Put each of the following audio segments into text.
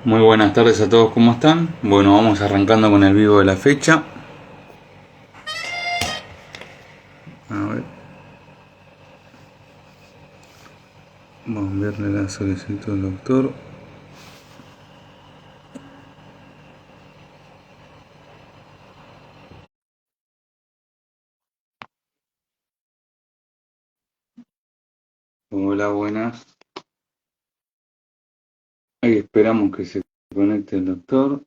Muy buenas tardes a todos, ¿cómo están? Bueno, vamos arrancando con el vivo de la fecha. A ver, vamos a enviarle la solicitud al doctor. Hola, buenas. Ahí esperamos que se conecte el doctor.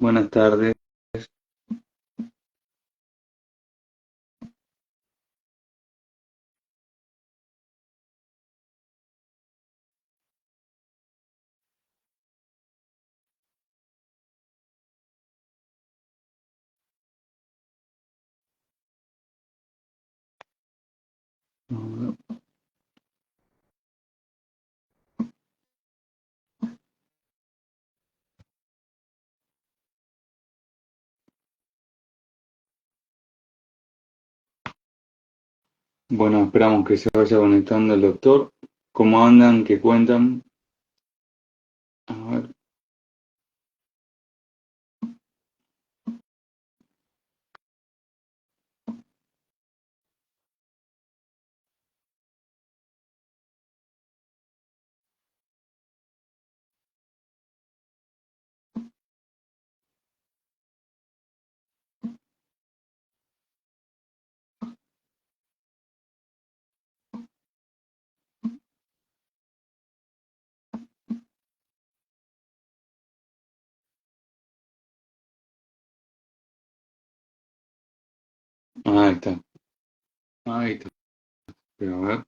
Buenas tardes. Bueno, esperamos que se vaya conectando el doctor. ¿Cómo andan? ¿Qué cuentan? A ver, ahí está. Ahí está. Pero a ver.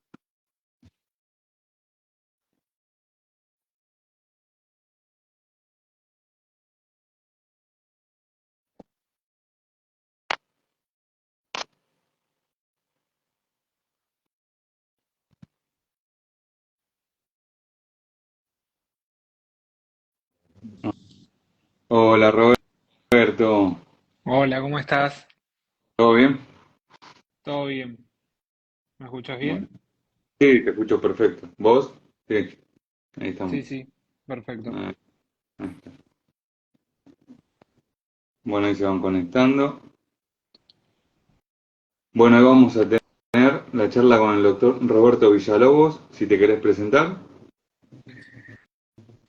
Hola, Roberto. Hola, ¿cómo estás? ¿Todo bien? ¿Todo bien? ¿Me escuchas Bueno. bien? Sí, te escucho perfecto. ¿Vos? Sí, ahí Sí, estamos. sí, perfecto. Ahí está. Bueno, ahí se van conectando. Bueno, hoy vamos a tener la charla con el doctor Roberto Villalobos, si te querés presentar.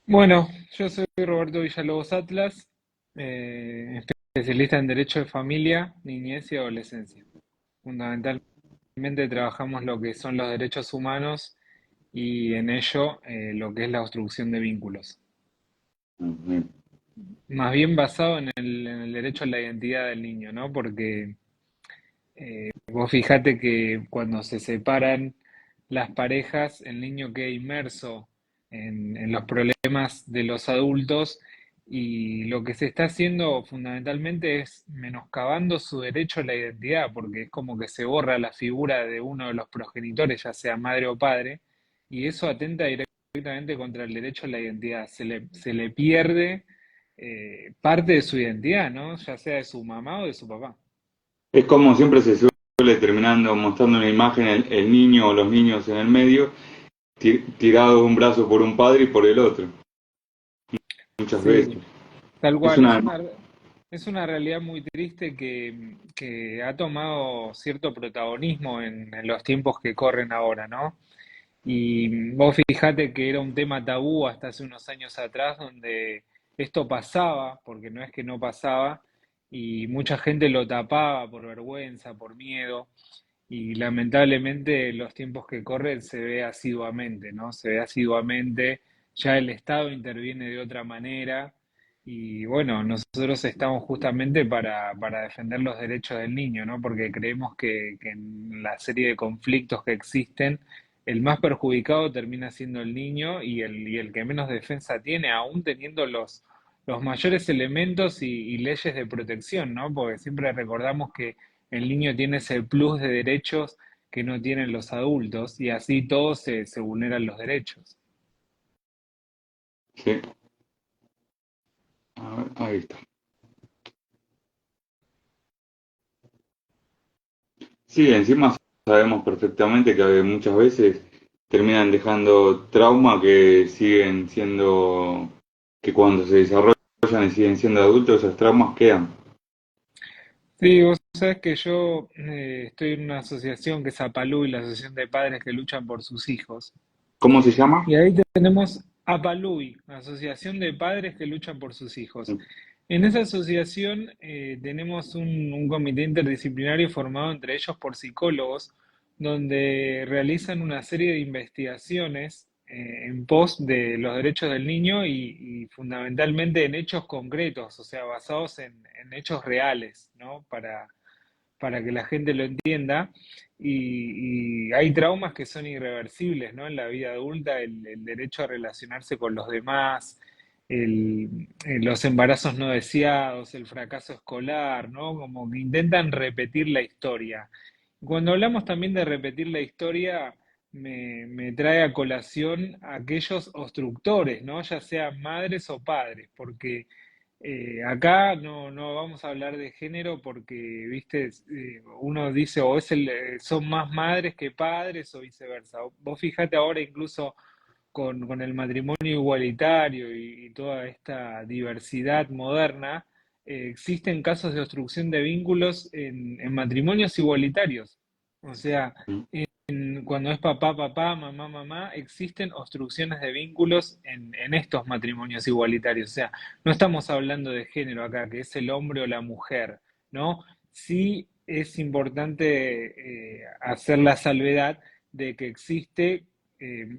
Bueno, yo soy Roberto Villalobos Atlas, especialista en Derecho de Familia, Niñez y Adolescencia. Fundamentalmente trabajamos lo que son los derechos humanos y en ello lo que es la obstrucción de vínculos. Bien. Más bien basado en el derecho a la identidad del niño, ¿no? Porque vos fijate que cuando se separan las parejas, el niño queda inmerso en los problemas de los adultos y lo que se está haciendo fundamentalmente es menoscabando su derecho a la identidad, porque es como que se borra la figura de uno de los progenitores, ya sea madre o padre, y eso atenta directamente contra el derecho a la identidad. Se le pierde parte de su identidad, ¿no? Ya sea de su mamá o de su papá. Es como siempre se suele terminando mostrando una imagen el niño o los niños en el medio, tirado de un brazo por un padre y por el otro, muchas veces. Sí, tal Es cual, es una... una realidad muy triste que ha tomado cierto protagonismo en los tiempos que corren ahora, ¿no? Y vos fijate que era un tema tabú hasta hace unos años atrás, donde esto pasaba, porque no es que no pasaba, y mucha gente lo tapaba por vergüenza, por miedo, y lamentablemente los tiempos que corren se ve asiduamente, ¿no? Se ve asiduamente, ya el Estado interviene de otra manera y bueno, nosotros estamos justamente para defender los derechos del niño, ¿no? Porque creemos que en la serie de conflictos que existen, el más perjudicado termina siendo el niño y el que menos defensa tiene, aún teniendo los mayores elementos y leyes de protección, ¿no? Porque siempre recordamos que el niño tiene ese plus de derechos que no tienen los adultos y así todos se vulneran los derechos. Sí, a ver, ahí está. Sí, encima sabemos perfectamente que muchas veces terminan dejando trauma que siguen siendo, que cuando se desarrollan y siguen siendo adultos, esos traumas quedan. Sí, vos sabés que yo estoy en una asociación que es APALUI, la Asociación de Padres que Luchan por sus Hijos. ¿Cómo se llama? Y ahí tenemos APALUI, Asociación de Padres que Luchan por sus Hijos. En esa asociación tenemos un comité interdisciplinario formado entre ellos por psicólogos, donde realizan una serie de investigaciones en pos de los derechos del niño y fundamentalmente en hechos concretos, o sea, basados en hechos reales, ¿no? Para que la gente lo entienda. Y hay traumas que son irreversibles, ¿no? En la vida adulta, el derecho a relacionarse con los demás, los embarazos no deseados, el fracaso escolar, ¿no? Como que intentan repetir la historia. Cuando hablamos también de repetir la historia, me trae a colación aquellos obstructores, ¿no? Ya sean madres o padres, porque acá no vamos a hablar de género porque, viste, uno dice o son más madres que padres o viceversa. Vos fijate ahora incluso con el matrimonio igualitario y toda esta diversidad moderna, existen casos de obstrucción de vínculos en matrimonios igualitarios. O sea, cuando es papá, papá, mamá, mamá, existen obstrucciones de vínculos en estos matrimonios igualitarios. O sea, no estamos hablando de género acá, que es el hombre o la mujer, ¿no? Sí es importante hacer la salvedad de que existe,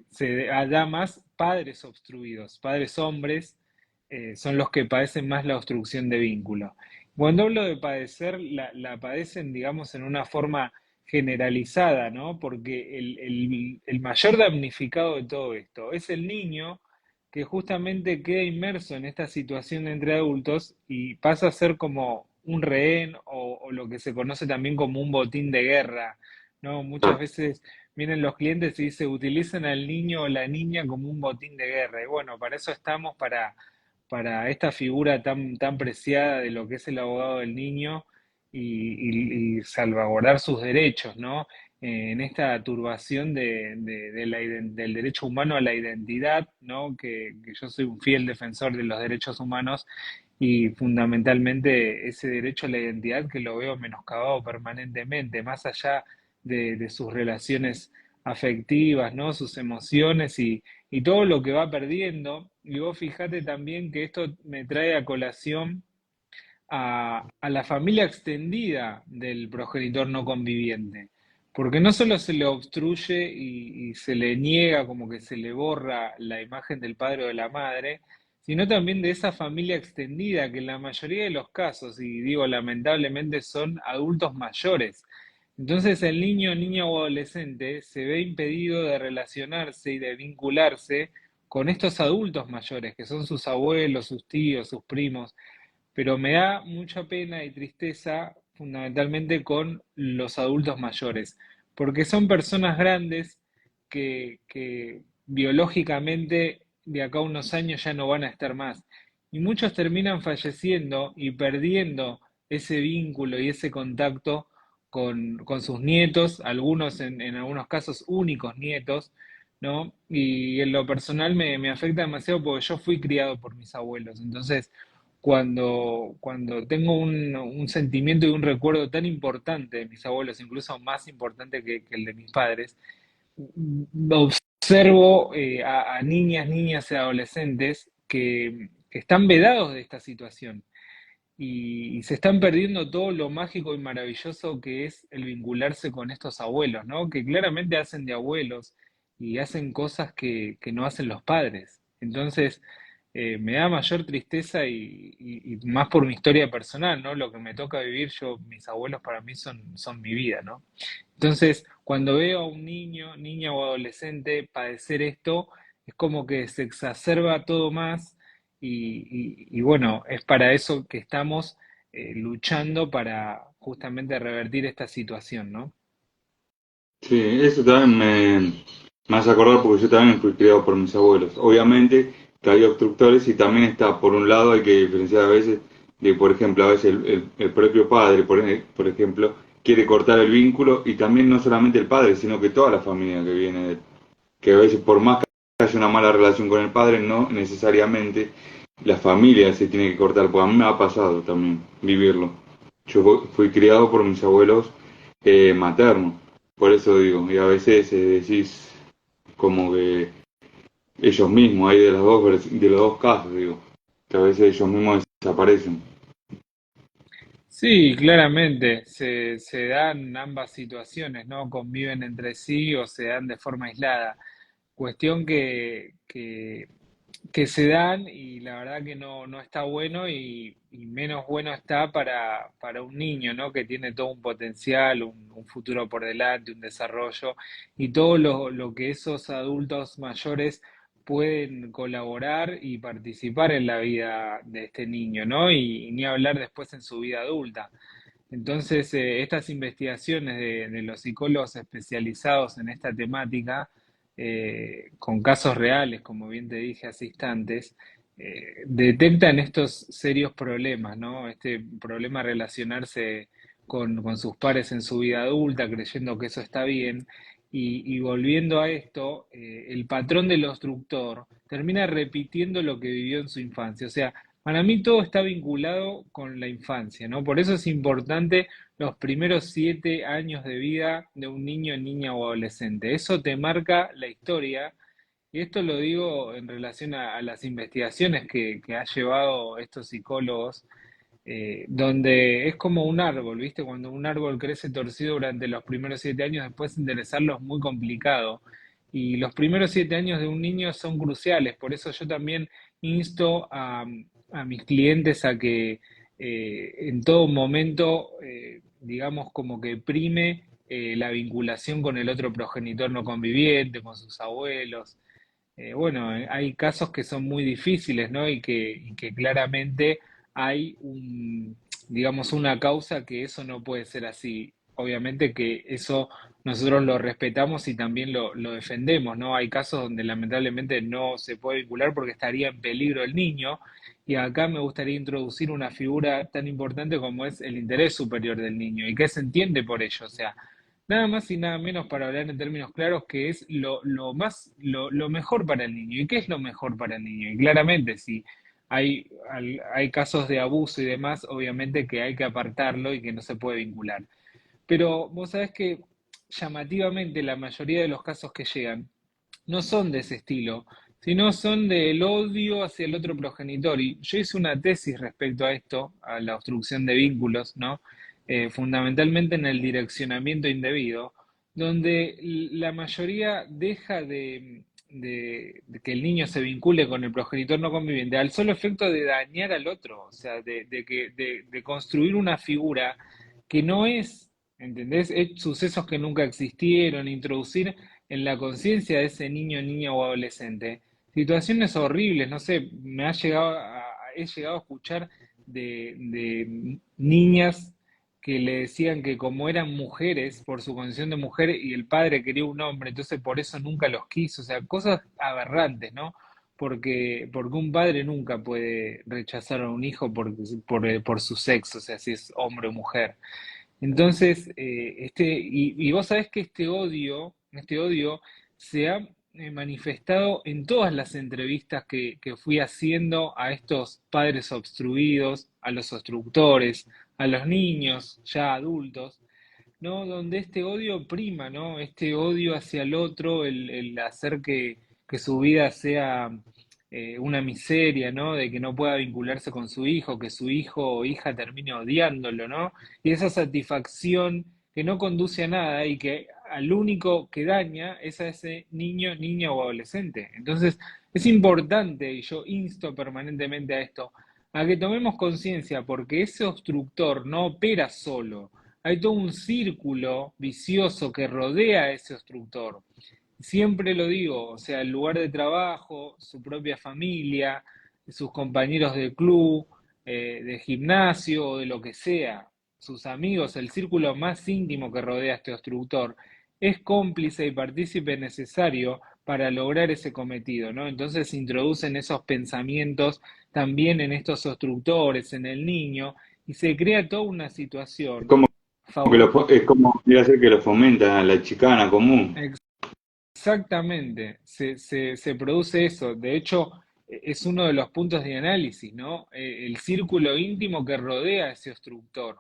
se da más padres obstruidos, padres hombres son los que padecen más la obstrucción de vínculo. Cuando hablo de padecer, la padecen, digamos, en una forma generalizada, ¿no? Porque el mayor damnificado de todo esto es el niño que justamente queda inmerso en esta situación entre adultos y pasa a ser como un rehén o lo que se conoce también como un botín de guerra, ¿no? Muchas veces vienen los clientes y dicen, utilizan al niño o la niña como un botín de guerra. Y bueno, para eso estamos, para esta figura tan preciada de lo que es el abogado del niño y salvaguardar sus derechos, ¿no? En esta turbación del derecho humano a la identidad, ¿no? Que yo soy un fiel defensor de los derechos humanos y fundamentalmente ese derecho a la identidad que lo veo menoscabado permanentemente, más allá de sus relaciones afectivas, ¿no? Sus emociones y todo lo que va perdiendo. Y vos fijate también que esto me trae a colación a la familia extendida del progenitor no conviviente. Porque no solo se le obstruye y se le niega, como que se le borra la imagen del padre o de la madre, sino también de esa familia extendida que en la mayoría de los casos, y digo lamentablemente, son adultos mayores. Entonces el niño, niña o adolescente se ve impedido de relacionarse y de vincularse con estos adultos mayores, que son sus abuelos, sus tíos, sus primos, pero me da mucha pena y tristeza fundamentalmente con los adultos mayores, porque son personas grandes que biológicamente de acá a unos años ya no van a estar más. Y muchos terminan falleciendo y perdiendo ese vínculo y ese contacto con sus nietos, algunos en algunos casos únicos nietos, ¿no? Y en lo personal me afecta demasiado porque yo fui criado por mis abuelos, entonces cuando tengo un sentimiento y un recuerdo tan importante de mis abuelos, incluso más importante que el de mis padres, observo a niñas, niñas y adolescentes que están vedados de esta situación y se están perdiendo todo lo mágico y maravilloso que es el vincularse con estos abuelos, ¿no? Que claramente hacen de abuelos y hacen cosas que no hacen los padres. Entonces, me da mayor tristeza y más por mi historia personal, ¿no? Lo que me toca vivir yo, mis abuelos para mí son mi vida, ¿no? Entonces, cuando veo a un niño, niña o adolescente padecer esto, es como que se exacerba todo más y bueno, es para eso que estamos luchando para justamente revertir esta situación, ¿no? Sí, eso también me hace acordar porque yo también fui criado por mis abuelos. Obviamente que hay obstructores y también está, por un lado hay que diferenciar a veces de, por ejemplo, a veces el propio padre, por ejemplo, quiere cortar el vínculo y también no solamente el padre, sino que toda la familia que viene de él. Que a veces por más que haya una mala relación con el padre, no necesariamente la familia se tiene que cortar, porque a mí me ha pasado también vivirlo. Yo fui criado por mis abuelos maternos, por eso digo, y a veces decís como que ellos mismos, hay de los dos casos, digo, que a veces ellos mismos desaparecen. Sí, claramente se dan ambas situaciones, ¿no? Conviven entre sí o se dan de forma aislada. Cuestión que se dan y la verdad que no está bueno y menos bueno está para un niño, ¿no? Que tiene todo un potencial, un futuro por delante, un desarrollo y todo lo que esos adultos mayores pueden colaborar y participar en la vida de este niño, ¿no? Y ni hablar después en su vida adulta. Entonces, estas investigaciones de los psicólogos especializados en esta temática, con casos reales, como bien te dije hace instantes, detectan estos serios problemas, ¿no? Este problema de relacionarse con sus pares en su vida adulta, creyendo que eso está bien, y volviendo a esto, el patrón del obstructor termina repitiendo lo que vivió en su infancia. O sea, para mí todo está vinculado con la infancia, ¿no? Por eso es importante los primeros 7 años de vida de un niño, niña o adolescente. Eso te marca la historia, y esto lo digo en relación a las investigaciones que ha llevado estos psicólogos, donde es como un árbol, ¿viste? Cuando un árbol crece torcido durante los primeros 7 años, después enderezarlo es muy complicado. Y los primeros 7 años de un niño son cruciales, por eso yo también insto a mis clientes a que en todo momento, digamos, como que prime la vinculación con el otro progenitor no conviviente, con sus abuelos. Bueno, hay casos que son muy difíciles, ¿no? Y que claramente hay digamos, una causa que eso no puede ser así. Obviamente que eso nosotros lo respetamos y también lo defendemos, ¿no? Hay casos donde lamentablemente no se puede vincular porque estaría en peligro el niño. Y acá me gustaría introducir una figura tan importante como es el interés superior del niño y qué se entiende por ello. O sea, nada más y nada menos para hablar en términos claros que es lo mejor para el niño. ¿Y qué es lo mejor para el niño? Y claramente, si hay casos de abuso y demás, obviamente que hay que apartarlo y que no se puede vincular. Pero vos sabés que llamativamente la mayoría de los casos que llegan no son de ese estilo, sino son del odio hacia el otro progenitor. Y yo hice una tesis respecto a esto, a la obstrucción de vínculos, ¿no? Fundamentalmente en el direccionamiento indebido, donde la mayoría deja de que el niño se vincule con el progenitor no conviviente al solo efecto de dañar al otro, o sea, de construir una figura que no es, ¿entendés? Es sucesos que nunca existieron, introducir en la conciencia de ese niño, niña o adolescente. Situaciones horribles, no sé, he llegado a escuchar de niñas que le decían que como eran mujeres, por su condición de mujer, y el padre quería un hombre, entonces por eso nunca los quiso, o sea, cosas aberrantes, ¿no? Porque un padre nunca puede rechazar a un hijo por su sexo, o sea, si es hombre o mujer. Entonces, y vos sabés que este odio se ha manifestado en todas las entrevistas que fui haciendo a estos padres obstruidos, a los obstructores, a los niños ya adultos, ¿no? Donde este odio prima, ¿no? Este odio hacia el otro, el hacer que su vida sea una miseria, ¿no? De que no pueda vincularse con su hijo, que su hijo o hija termine odiándolo, ¿no? Y esa satisfacción que no conduce a nada y que al único que daña es a ese niño, niña o adolescente. Entonces, es importante, y yo insto permanentemente a esto, a que tomemos conciencia, porque ese obstructor no opera solo, hay todo un círculo vicioso que rodea a ese obstructor. Siempre lo digo, o sea, el lugar de trabajo, su propia familia, sus compañeros de club, de gimnasio o de lo que sea, sus amigos, el círculo más íntimo que rodea a este obstructor, es cómplice y partícipe necesario para lograr ese cometido, ¿no? Entonces se introducen esos pensamientos también en estos obstructores, en el niño, y se crea toda una Es situación como Es como quiere hacer que lo fomenta la chicana común. Exactamente, se produce eso. De hecho, es uno de los puntos de análisis, ¿no? El círculo íntimo que rodea a ese obstructor.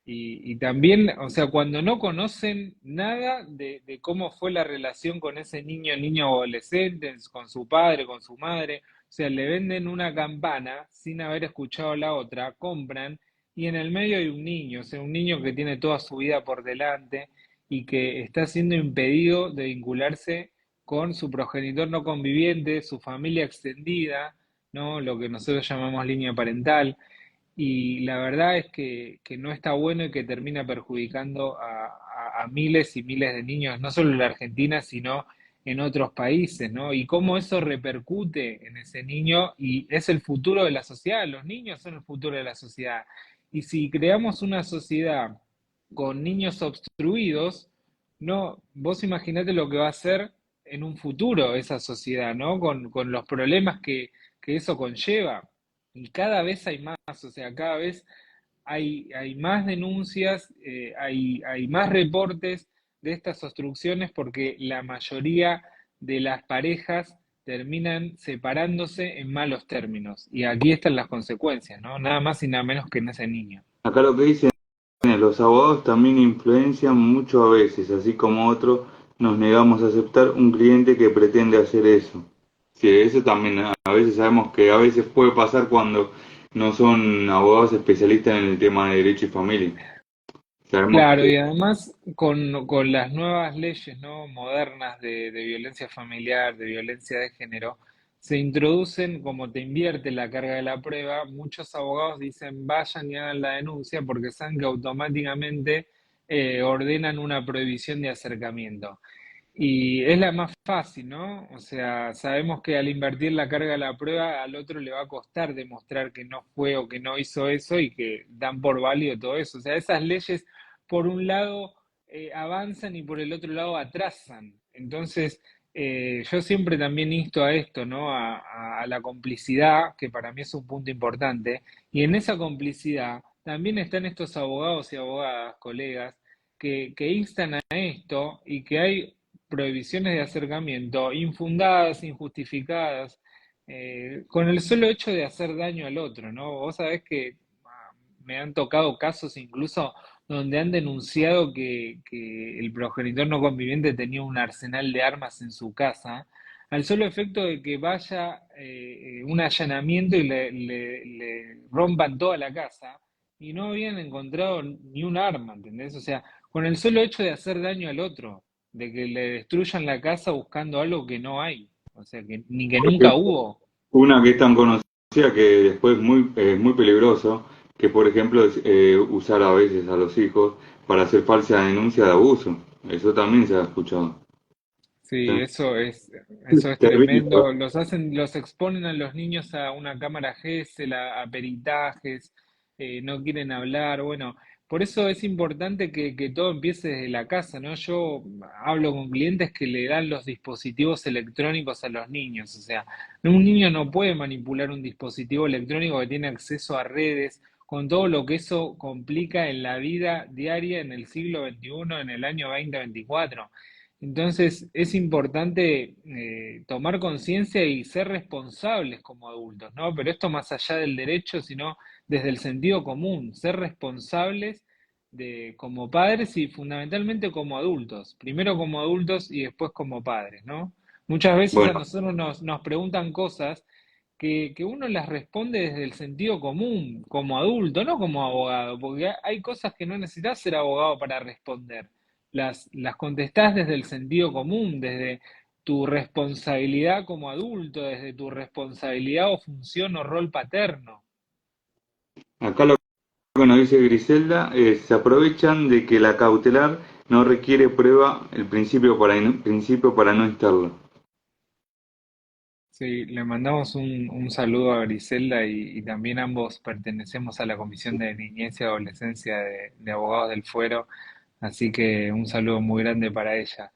Y también, o sea, cuando no conocen nada de cómo fue la relación con ese niño o adolescente, con su padre, con su madre, o sea, le venden una campana sin haber escuchado la otra, compran, y en el medio hay un niño, o sea, un niño que tiene toda su vida por delante y que está siendo impedido de vincularse con su progenitor no conviviente, su familia extendida, ¿no? Lo que nosotros llamamos línea parental. Y la verdad es que no está bueno y que termina perjudicando a miles y miles de niños, no solo en la Argentina, sino en otros países, ¿no? Y cómo eso repercute en ese niño y es el futuro de la sociedad, los niños son el futuro de la sociedad. Y si creamos una sociedad con niños obstruidos, no, vos imaginate lo que va a ser en un futuro esa sociedad, ¿no? Con los problemas que eso conlleva. Y cada vez hay más, o sea, cada vez hay más denuncias, hay más reportes de estas obstrucciones porque la mayoría de las parejas terminan separándose en malos términos. Y aquí están las consecuencias, ¿no? Nada más y nada menos que en ese niño. Acá lo que dicen es, los abogados también influencian mucho a veces, así como otros nos negamos a aceptar un cliente que pretende hacer eso. Sí, eso también a veces sabemos que a veces puede pasar cuando no son abogados especialistas en el tema de derecho y familia. Sabemos Claro, que y además con las nuevas leyes, ¿no? Modernas de violencia familiar, de violencia de género, se introducen, como te invierte la carga de la prueba, muchos abogados dicen vayan y hagan la denuncia porque saben que automáticamente ordenan una prohibición de acercamiento. Y es la más fácil, ¿no? O sea, sabemos que al invertir la carga de la prueba, al otro le va a costar demostrar que no fue o que no hizo eso y que dan por válido todo eso. O sea, esas leyes, por un lado, avanzan y por el otro lado atrasan. Entonces, yo siempre también insto a esto, ¿no? A la complicidad, que para mí es un punto importante. Y en esa complicidad también están estos abogados y abogadas, colegas, que instan a esto y que hay prohibiciones de acercamiento infundadas, injustificadas, con el solo hecho de hacer daño al otro, ¿no? Vos sabés que me han tocado casos incluso donde han denunciado que el progenitor no conviviente tenía un arsenal de armas en su casa, al solo efecto de que vaya un allanamiento y le rompan toda la casa, y no habían encontrado ni un arma, ¿entendés? O sea, con el solo hecho de hacer daño al otro, de que le destruyan la casa buscando algo que no hay, o sea, que ni que nunca hubo. una que es tan conocida que después es muy peligroso, que por ejemplo es usar a veces a los hijos para hacer falsa denuncia de abuso. Eso también se ha escuchado. Sí, ¿Sí? eso es Terrible. tremendo. Los hacen, los exponen a los niños a una cámara GESEL, a peritajes, no quieren hablar. Bueno, por eso es importante que todo empiece desde la casa, ¿no? Yo hablo con clientes que le dan los dispositivos electrónicos a los niños. O sea, un niño no puede manipular un dispositivo electrónico que tiene acceso a redes, con todo lo que eso complica en la vida diaria en el siglo XXI, en el año 2024. Entonces es importante tomar conciencia y ser responsables como adultos, ¿no? Pero esto más allá del derecho, sino desde el sentido común, ser responsables como padres y fundamentalmente como adultos, primero como adultos y después como padres, ¿no? Muchas veces a Bueno, nosotros nos preguntan cosas que uno las responde desde el sentido común, como adulto, no como abogado, porque hay cosas que no necesitas ser abogado para responder, las contestás desde el sentido común, desde tu responsabilidad como adulto, desde tu responsabilidad o función o rol paterno. acá lo que nos dice Griselda es, se aprovechan de que la cautelar no requiere prueba el principio para no instarla. Sí, le mandamos un saludo a Griselda y también ambos pertenecemos a la Comisión de Niñez y Adolescencia de Abogados del Fuero, así que un saludo muy grande para ella.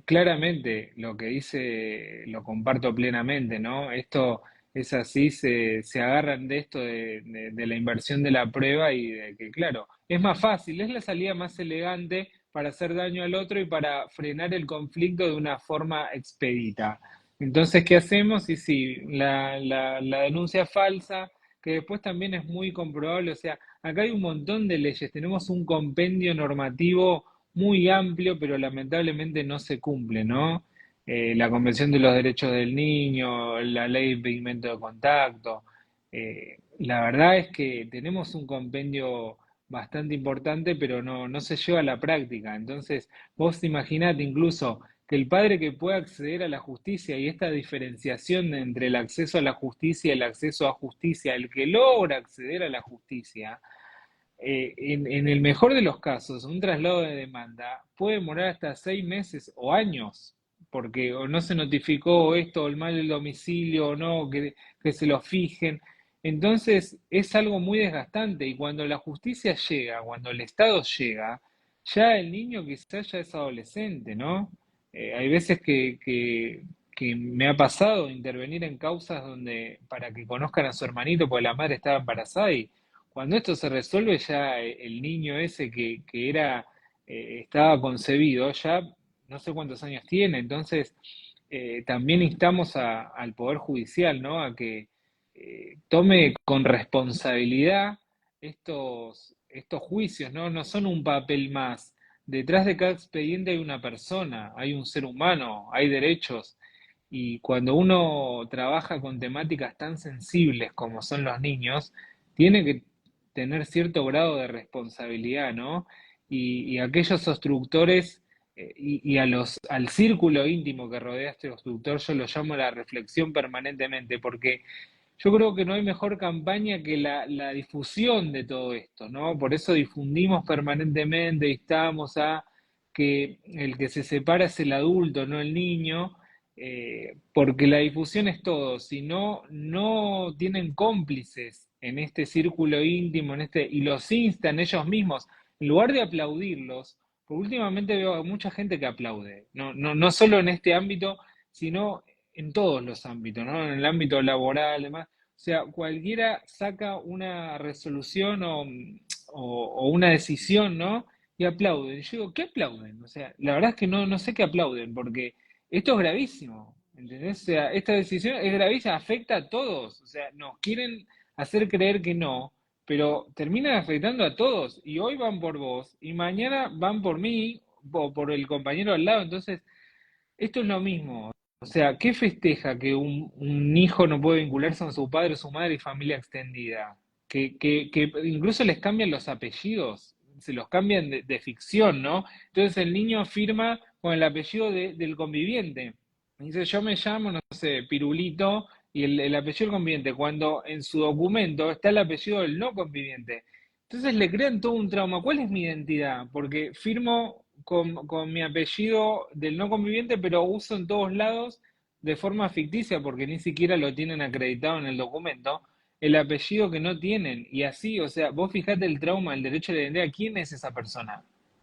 Claramente lo que dice lo comparto plenamente, ¿no? Esto es así, se agarran de esto de la inversión de la prueba y de que, claro, es más fácil, es la salida más elegante para hacer daño al otro y para frenar el conflicto de una forma expedita. Entonces, ¿qué hacemos? Y sí, la denuncia falsa, que después también es muy comprobable, o sea, acá hay un montón de leyes, tenemos un compendio normativo muy amplio, pero lamentablemente no se cumple, ¿no? La Convención de los Derechos del Niño, la Ley de Impedimento de Contacto. La verdad es que tenemos un compendio bastante importante, pero no se lleva a la práctica. Entonces, vos imaginate incluso que el padre que pueda acceder a la justicia y esta diferenciación entre el acceso a la justicia y el acceso a justicia, el que logra acceder a la justicia, en el mejor de los casos, un traslado de demanda puede demorar hasta 6 meses o años, porque o no se notificó esto, o el mal del domicilio, o no, que se lo fijen. Entonces es algo muy desgastante y cuando la justicia llega, cuando el Estado llega, ya el niño quizás ya es adolescente, ¿no? Hay veces que me ha pasado intervenir en causas donde para que conozcan a su hermanito, porque la madre estaba embarazada y cuando esto se resuelve ya el niño ese que era, estaba concebido, ya no sé cuántos años tiene, entonces también instamos al Poder Judicial, ¿no? A que tome con responsabilidad estos juicios, ¿no? No son un papel más. Detrás de cada expediente hay una persona, hay un ser humano, hay derechos. Y cuando uno trabaja con temáticas tan sensibles como son los niños, tiene que tener cierto grado de responsabilidad, ¿no? Y aquellos obstructores y al círculo íntimo que rodea a este obstructor, yo lo llamo la reflexión permanentemente, porque yo creo que no hay mejor campaña que la difusión de todo esto, ¿no? Por eso difundimos permanentemente y estamos a que el que se separa es el adulto, no el niño, porque la difusión es todo. Si no tienen cómplices en este círculo íntimo, y los instan ellos mismos, en lugar de aplaudirlos, porque últimamente veo a mucha gente que aplaude, no solo en este ámbito, sino en todos los ámbitos, ¿no? En el ámbito laboral, demás. O sea, cualquiera saca una resolución o una decisión, ¿no? Y aplauden. Y yo digo, ¿qué aplauden? O sea, la verdad es que no sé qué aplauden, porque esto es gravísimo, ¿entendés? O sea, esta decisión es gravísima, afecta a todos. O sea, nos quieren hacer creer que no, pero termina afectando a todos. Y hoy van por vos, y mañana van por mí, o por el compañero al lado. Entonces, esto es lo mismo. O sea, ¿qué festeja que un hijo no puede vincularse con su padre, su madre y familia extendida? Que incluso les cambian los apellidos, se los cambian de ficción, ¿no? Entonces el niño firma con el apellido del conviviente. Dice, yo me llamo, no sé, Pirulito, y el apellido del conviviente, cuando en su documento está el apellido del no conviviente. Entonces le crean todo un trauma. ¿Cuál es mi identidad? Porque firmo con mi apellido del no conviviente, pero uso en todos lados de forma ficticia, porque ni siquiera lo tienen acreditado en el documento, el apellido que no tienen. Y así, o sea, vos fijate el trauma, el derecho a la identidad, ¿quién es esa persona?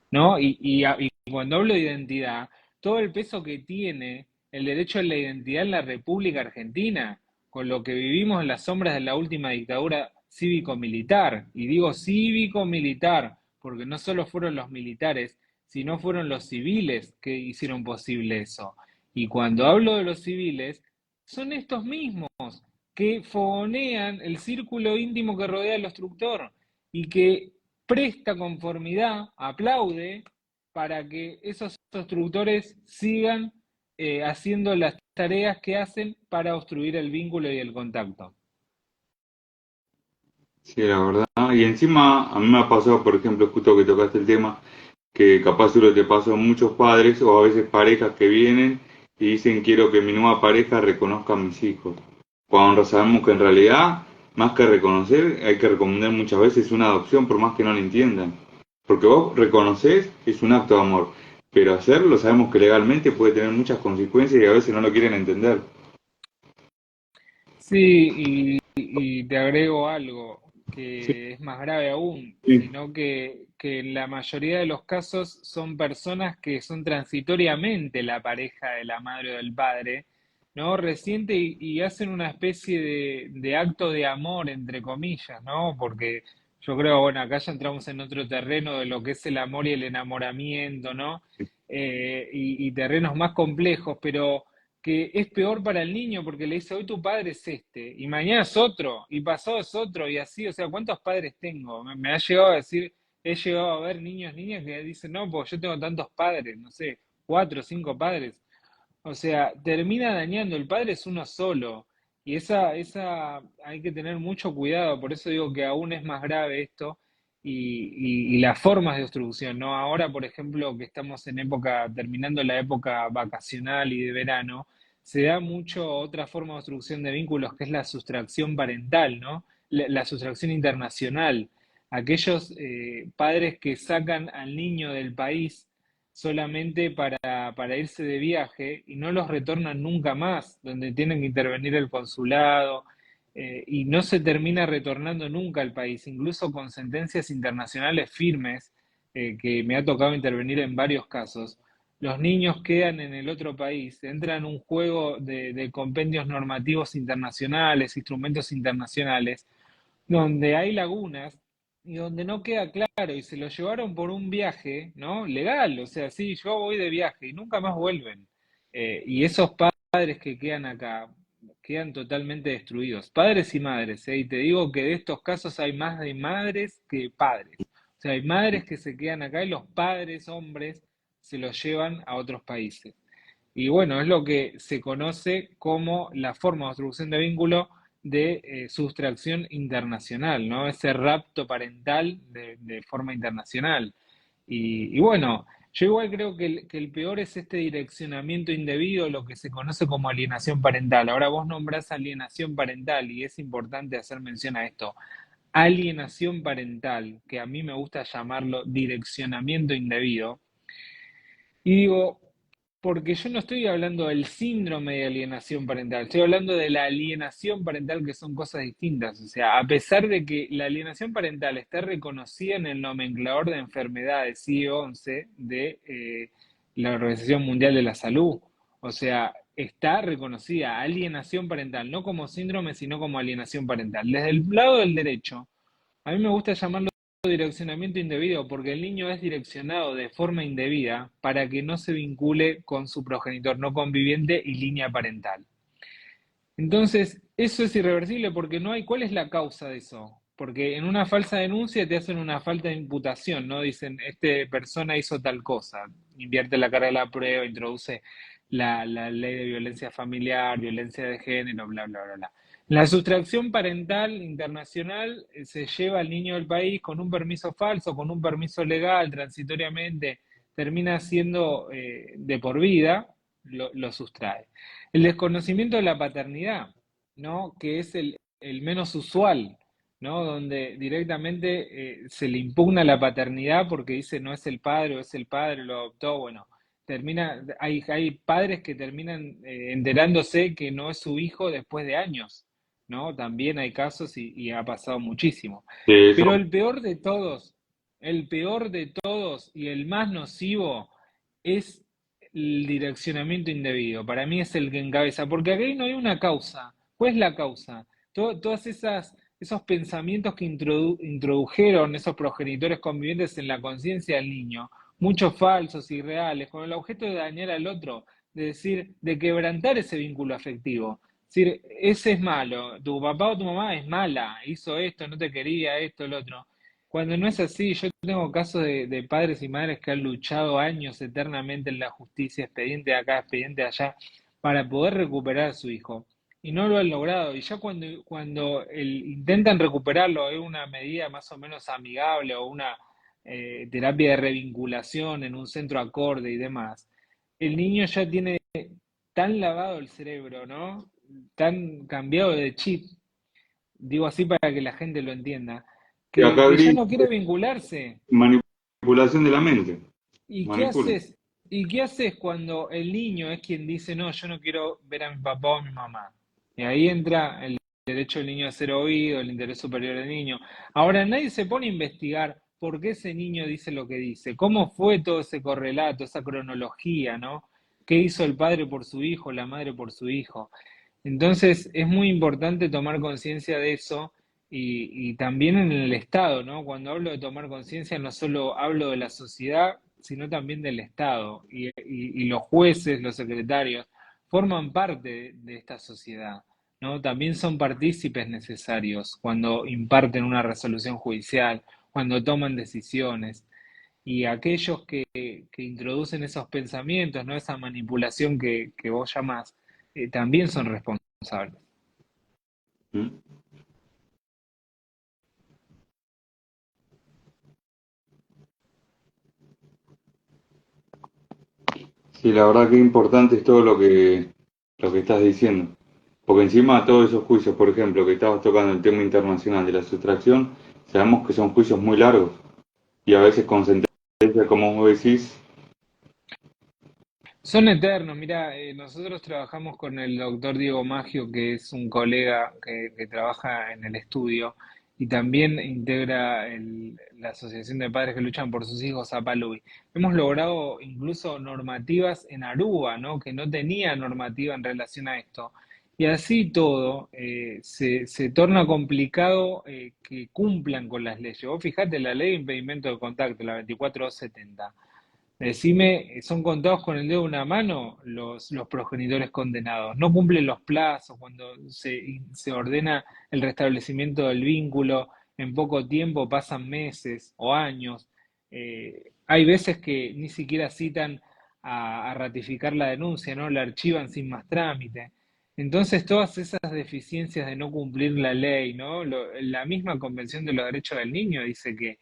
¿No? Y cuando hablo de identidad, todo el peso que tiene el derecho a la identidad en la República Argentina, con lo que vivimos en las sombras de la última dictadura cívico-militar. Y digo cívico-militar, porque no solo fueron los militares, sino fueron los civiles que hicieron posible eso. Y cuando hablo de los civiles, son estos mismos que fogonean el círculo íntimo que rodea al obstructor y que presta conformidad, aplaude, para que esos obstructores sigan haciendo las tareas que hacen para obstruir el vínculo y el contacto. Sí, la verdad. Y encima, a mí me ha pasado, por ejemplo, justo que tocaste el tema, que capaz seguro te pasó a muchos padres o a veces parejas que vienen y dicen quiero que mi nueva pareja reconozca a mis hijos. Cuando sabemos que en realidad, más que reconocer, hay que recomendar muchas veces una adopción por más que no lo entiendan. Porque vos reconocés, es un acto de amor, pero hacerlo sabemos que legalmente puede tener muchas consecuencias y a veces no lo quieren entender. Sí, y te agrego algo Sí, que es más grave aún, sí. sino que en la mayoría de los casos son personas que son transitoriamente la pareja de la madre o del padre, ¿no? Reciente y hacen una especie de acto de amor, entre comillas, ¿no? Porque yo creo, bueno, acá ya entramos en otro terreno de lo que es el amor y el enamoramiento, ¿no? Y terrenos más complejos, pero que es peor para el niño porque le dice, hoy tu padre es este, y mañana es otro, y pasado es otro, y así, o sea, ¿cuántos padres tengo? Me ha llegado a decir, he llegado a ver niños, niñas que dicen, no, pues yo tengo tantos padres, no sé, 4 o 5 padres. O sea, termina dañando, el padre es uno solo. Y esa hay que tener mucho cuidado, por eso digo que aún es más grave esto y las formas de obstrucción, ¿no? Ahora, por ejemplo, que estamos en época, terminando la época vacacional y de verano, se da mucho otra forma de obstrucción de vínculos que es la sustracción parental, ¿no? La sustracción internacional. Aquellos padres que sacan al niño del país solamente para irse de viaje y no los retornan nunca más, donde tienen que intervenir el consulado y no se termina retornando nunca al país, incluso con sentencias internacionales firmes, que me ha tocado intervenir en varios casos. Los niños quedan en el otro país, entran en un juego de compendios normativos internacionales, instrumentos internacionales, donde hay lagunas y donde no queda claro y se lo llevaron por un viaje, ¿no? Legal, o sea, sí, yo voy de viaje y nunca más vuelven. Y esos padres que quedan acá quedan totalmente destruidos, padres y madres, ¿eh? Y te digo que de estos casos hay más de madres que padres. O sea, hay madres que se quedan acá y los padres, hombres, se los llevan a otros países. Y bueno, es lo que se conoce como la forma de obstrucción de vínculo de sustracción internacional, ¿no? Ese rapto parental de forma internacional. Y bueno, yo igual creo que el peor es este direccionamiento indebido, lo que se conoce como alienación parental. Ahora vos nombrás alienación parental y es importante hacer mención a esto. Alienación parental, que a mí me gusta llamarlo direccionamiento indebido. Y digo, porque yo no estoy hablando del síndrome de alienación parental, estoy hablando de la alienación parental, que son cosas distintas. O sea, a pesar de que la alienación parental está reconocida en el nomenclador de enfermedades CIE-11 de la Organización Mundial de la Salud, o sea, está reconocida alienación parental, no como síndrome, sino como alienación parental. Desde el lado del derecho, a mí me gusta llamarlo direccionamiento indebido porque el niño es direccionado de forma indebida para que no se vincule con su progenitor no conviviente y línea parental. Entonces, eso es irreversible porque no hay, ¿cuál es la causa de eso? Porque en una falsa denuncia te hacen una falta de imputación, ¿no? Dicen, este persona hizo tal cosa, invierte la cara de la prueba, introduce la ley de violencia familiar, violencia de género, bla, bla, bla, bla. La sustracción parental internacional se lleva al niño del país con un permiso falso, con un permiso legal, transitoriamente, termina siendo de por vida, lo sustrae. El desconocimiento de la paternidad, ¿no? Que es el menos usual, ¿no? Donde directamente se le impugna la paternidad porque dice no es el padre o es el padre, lo adoptó, bueno, hay padres que terminan enterándose que no es su hijo después de años, ¿no? También hay casos y ha pasado muchísimo. Eso, Pero el peor de todos y el más nocivo es el direccionamiento indebido. Para mí es el que encabeza, porque aquí no hay una causa. ¿Cuál es la causa? Todas esos pensamientos que introdujeron esos progenitores convivientes en la conciencia del niño, muchos falsos, irreales, con el objeto de dañar al otro, de decir, de quebrantar ese vínculo afectivo. Es decir, ese es malo, tu papá o tu mamá es mala, hizo esto, no te quería, esto, el otro. Cuando no es así, yo tengo casos de padres y madres que han luchado años eternamente en la justicia, expediente de acá, expediente de allá, para poder recuperar a su hijo. Y no lo han logrado. Y ya cuando intentan recuperarlo, es una medida más o menos amigable o una terapia de revinculación en un centro acorde y demás, el niño ya tiene tan lavado el cerebro, ¿no? Tan cambiado de chip, digo así para que la gente lo entienda, que acá que ya dice no quiere vincularse. manipulación de la mente. ¿Y qué Manipula. haces? ¿Y qué haces cuando el niño es quien dice, no, yo no quiero ver a mi papá o a mi mamá? Y ahí entra el derecho del niño a ser oído, el interés superior del niño. Ahora, nadie se pone a investigar por qué ese niño dice lo que dice, cómo fue todo ese correlato, esa cronología, ¿no? qué hizo el padre por su hijo, la madre por su hijo. Entonces es muy importante tomar conciencia de eso y también en el Estado, ¿no? Cuando hablo de tomar conciencia no solo hablo de la sociedad, sino también del Estado y los jueces, los secretarios, forman parte de esta sociedad, ¿no? También son partícipes necesarios cuando imparten una resolución judicial, cuando toman decisiones. Y aquellos que introducen esos pensamientos, ¿no? Esa manipulación que vos llamás, también son responsables. ¿Mm? Sí, la verdad que importante es todo lo que estás diciendo. Porque encima de todos esos juicios, por ejemplo, que estabas tocando el tema internacional de la sustracción, sabemos que son juicios muy largos y a veces con sentencias, como vos decís, Son eternos, mira, nosotros trabajamos con el doctor Diego Maggio, que es un colega que trabaja en el estudio y también integra la Asociación de Padres que Luchan por sus Hijos, APALUI. Hemos logrado incluso normativas en Aruba, ¿no? Que no tenía normativa en relación a esto. Y así todo, se torna complicado que cumplan con las leyes. Vos fijate la ley de impedimento de contacto, la 24270. Decime, ¿son contados con el dedo de una mano los progenitores condenados? No cumplen los plazos cuando se ordena el restablecimiento del vínculo, en poco tiempo pasan meses o años. Hay veces que ni siquiera citan a ratificar la denuncia, ¿no? La archivan sin más trámite. Entonces, todas esas deficiencias de no cumplir la ley, ¿no? La misma Convención de los Derechos del Niño dice que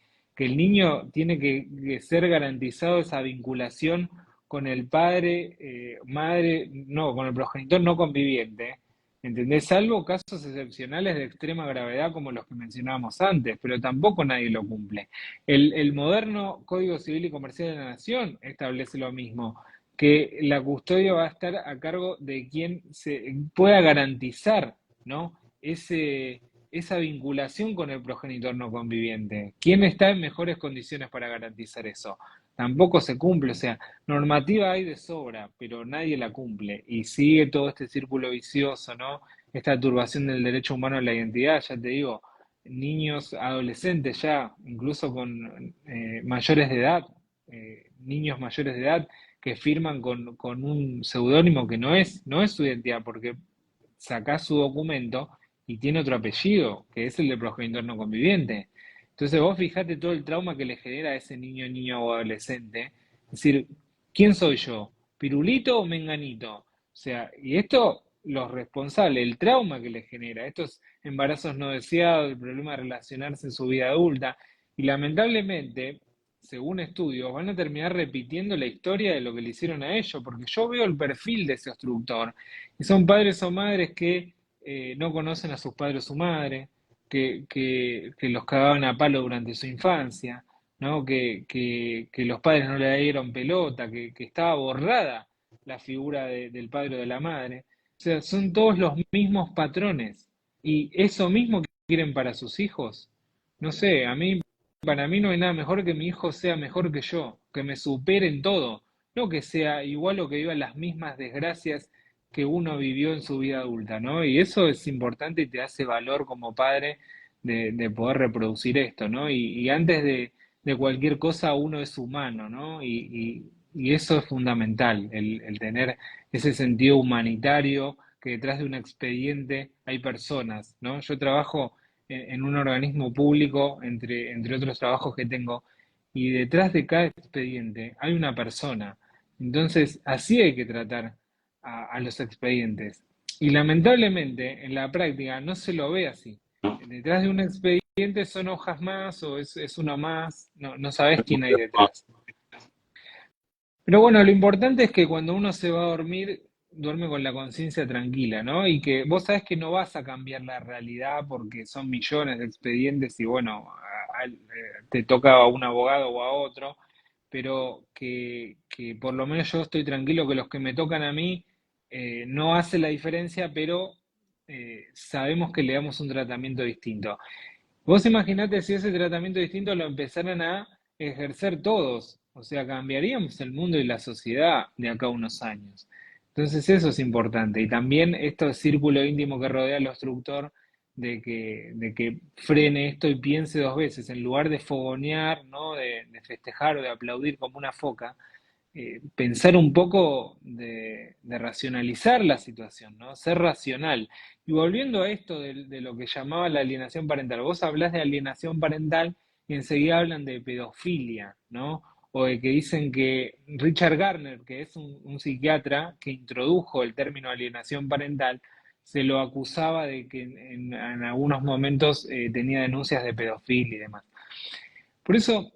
el niño tiene que ser garantizado esa vinculación con el padre, madre, no, con el progenitor no conviviente, ¿entendés? Salvo casos excepcionales de extrema gravedad como los que mencionábamos antes, pero tampoco nadie lo cumple. El moderno Código Civil y Comercial de la Nación establece lo mismo, que la custodia va a estar a cargo de quien se pueda garantizar, ¿no? Esa vinculación con el progenitor no conviviente. ¿Quién está en mejores condiciones para garantizar eso? Tampoco se cumple, o sea, normativa hay de sobra, pero nadie la cumple y sigue todo este círculo vicioso, ¿no? Esta turbación del derecho humano a la identidad, ya te digo, niños, adolescentes ya, incluso con mayores de edad, niños mayores de edad que firman con un seudónimo que no es su identidad, porque sacás su documento y tiene otro apellido, que es el de progenitor no conviviente. Entonces vos fijate todo el trauma que le genera a ese niño, niño o adolescente. Es decir, ¿quién soy yo? ¿Pirulito o menganito? O sea, y esto, los responsables, el trauma que le genera, estos embarazos no deseados, el problema de relacionarse en su vida adulta, y lamentablemente, según estudios, van a terminar repitiendo la historia de lo que le hicieron a ellos, porque yo veo el perfil de ese obstructor, y son padres o madres que no conocen a sus padres o su madre, que los cagaban a palo durante su infancia, ¿no? Que los padres no le dieron pelota, que estaba borrada la figura del padre o de la madre. O sea, son todos los mismos patrones. Y eso mismo que quieren para sus hijos. No sé, para mí no hay nada mejor que mi hijo sea mejor que yo, que me supere en todo, no que sea igual o que viva las mismas desgracias que uno vivió en su vida adulta, ¿no? Y eso es importante y te hace valor como padre de poder reproducir esto, ¿no? Y antes de cualquier cosa uno es humano, ¿no? Y eso es fundamental, el tener ese sentido humanitario, que detrás de un expediente hay personas, ¿no? Yo trabajo en un organismo público, entre otros trabajos que tengo, y detrás de cada expediente hay una persona. Entonces, así hay que tratar a los expedientes. Y lamentablemente en la práctica no se lo ve así. ¿no? Detrás de un expediente son hojas más o es uno más, no sabes quién hay detrás. Pero bueno, lo importante es que cuando uno se va a dormir, duerme con la conciencia tranquila, ¿no? Y que vos sabés que no vas a cambiar la realidad porque son millones de expedientes y bueno, te toca a un abogado o a otro, pero que por lo menos yo estoy tranquilo que los que me tocan a mí no hace la diferencia, pero sabemos que le damos un tratamiento distinto. Vos imaginate si ese tratamiento distinto lo empezaran a ejercer todos. O sea, cambiaríamos el mundo y la sociedad de acá a unos años. Entonces eso es importante. Y también este círculo íntimo que rodea al instructor de que frene esto y piense dos veces, en lugar de fogonear, ¿no? De festejar o de aplaudir como una foca, pensar un poco de racionalizar la situación, ¿no? Ser racional. Y volviendo a esto de lo que llamaba la alienación parental, vos hablás de alienación parental y enseguida hablan de pedofilia, ¿no? O de que dicen que Richard Garner, que es un psiquiatra que introdujo el término alienación parental, se lo acusaba de que en algunos momentos tenía denuncias de pedofilia y demás. Por eso,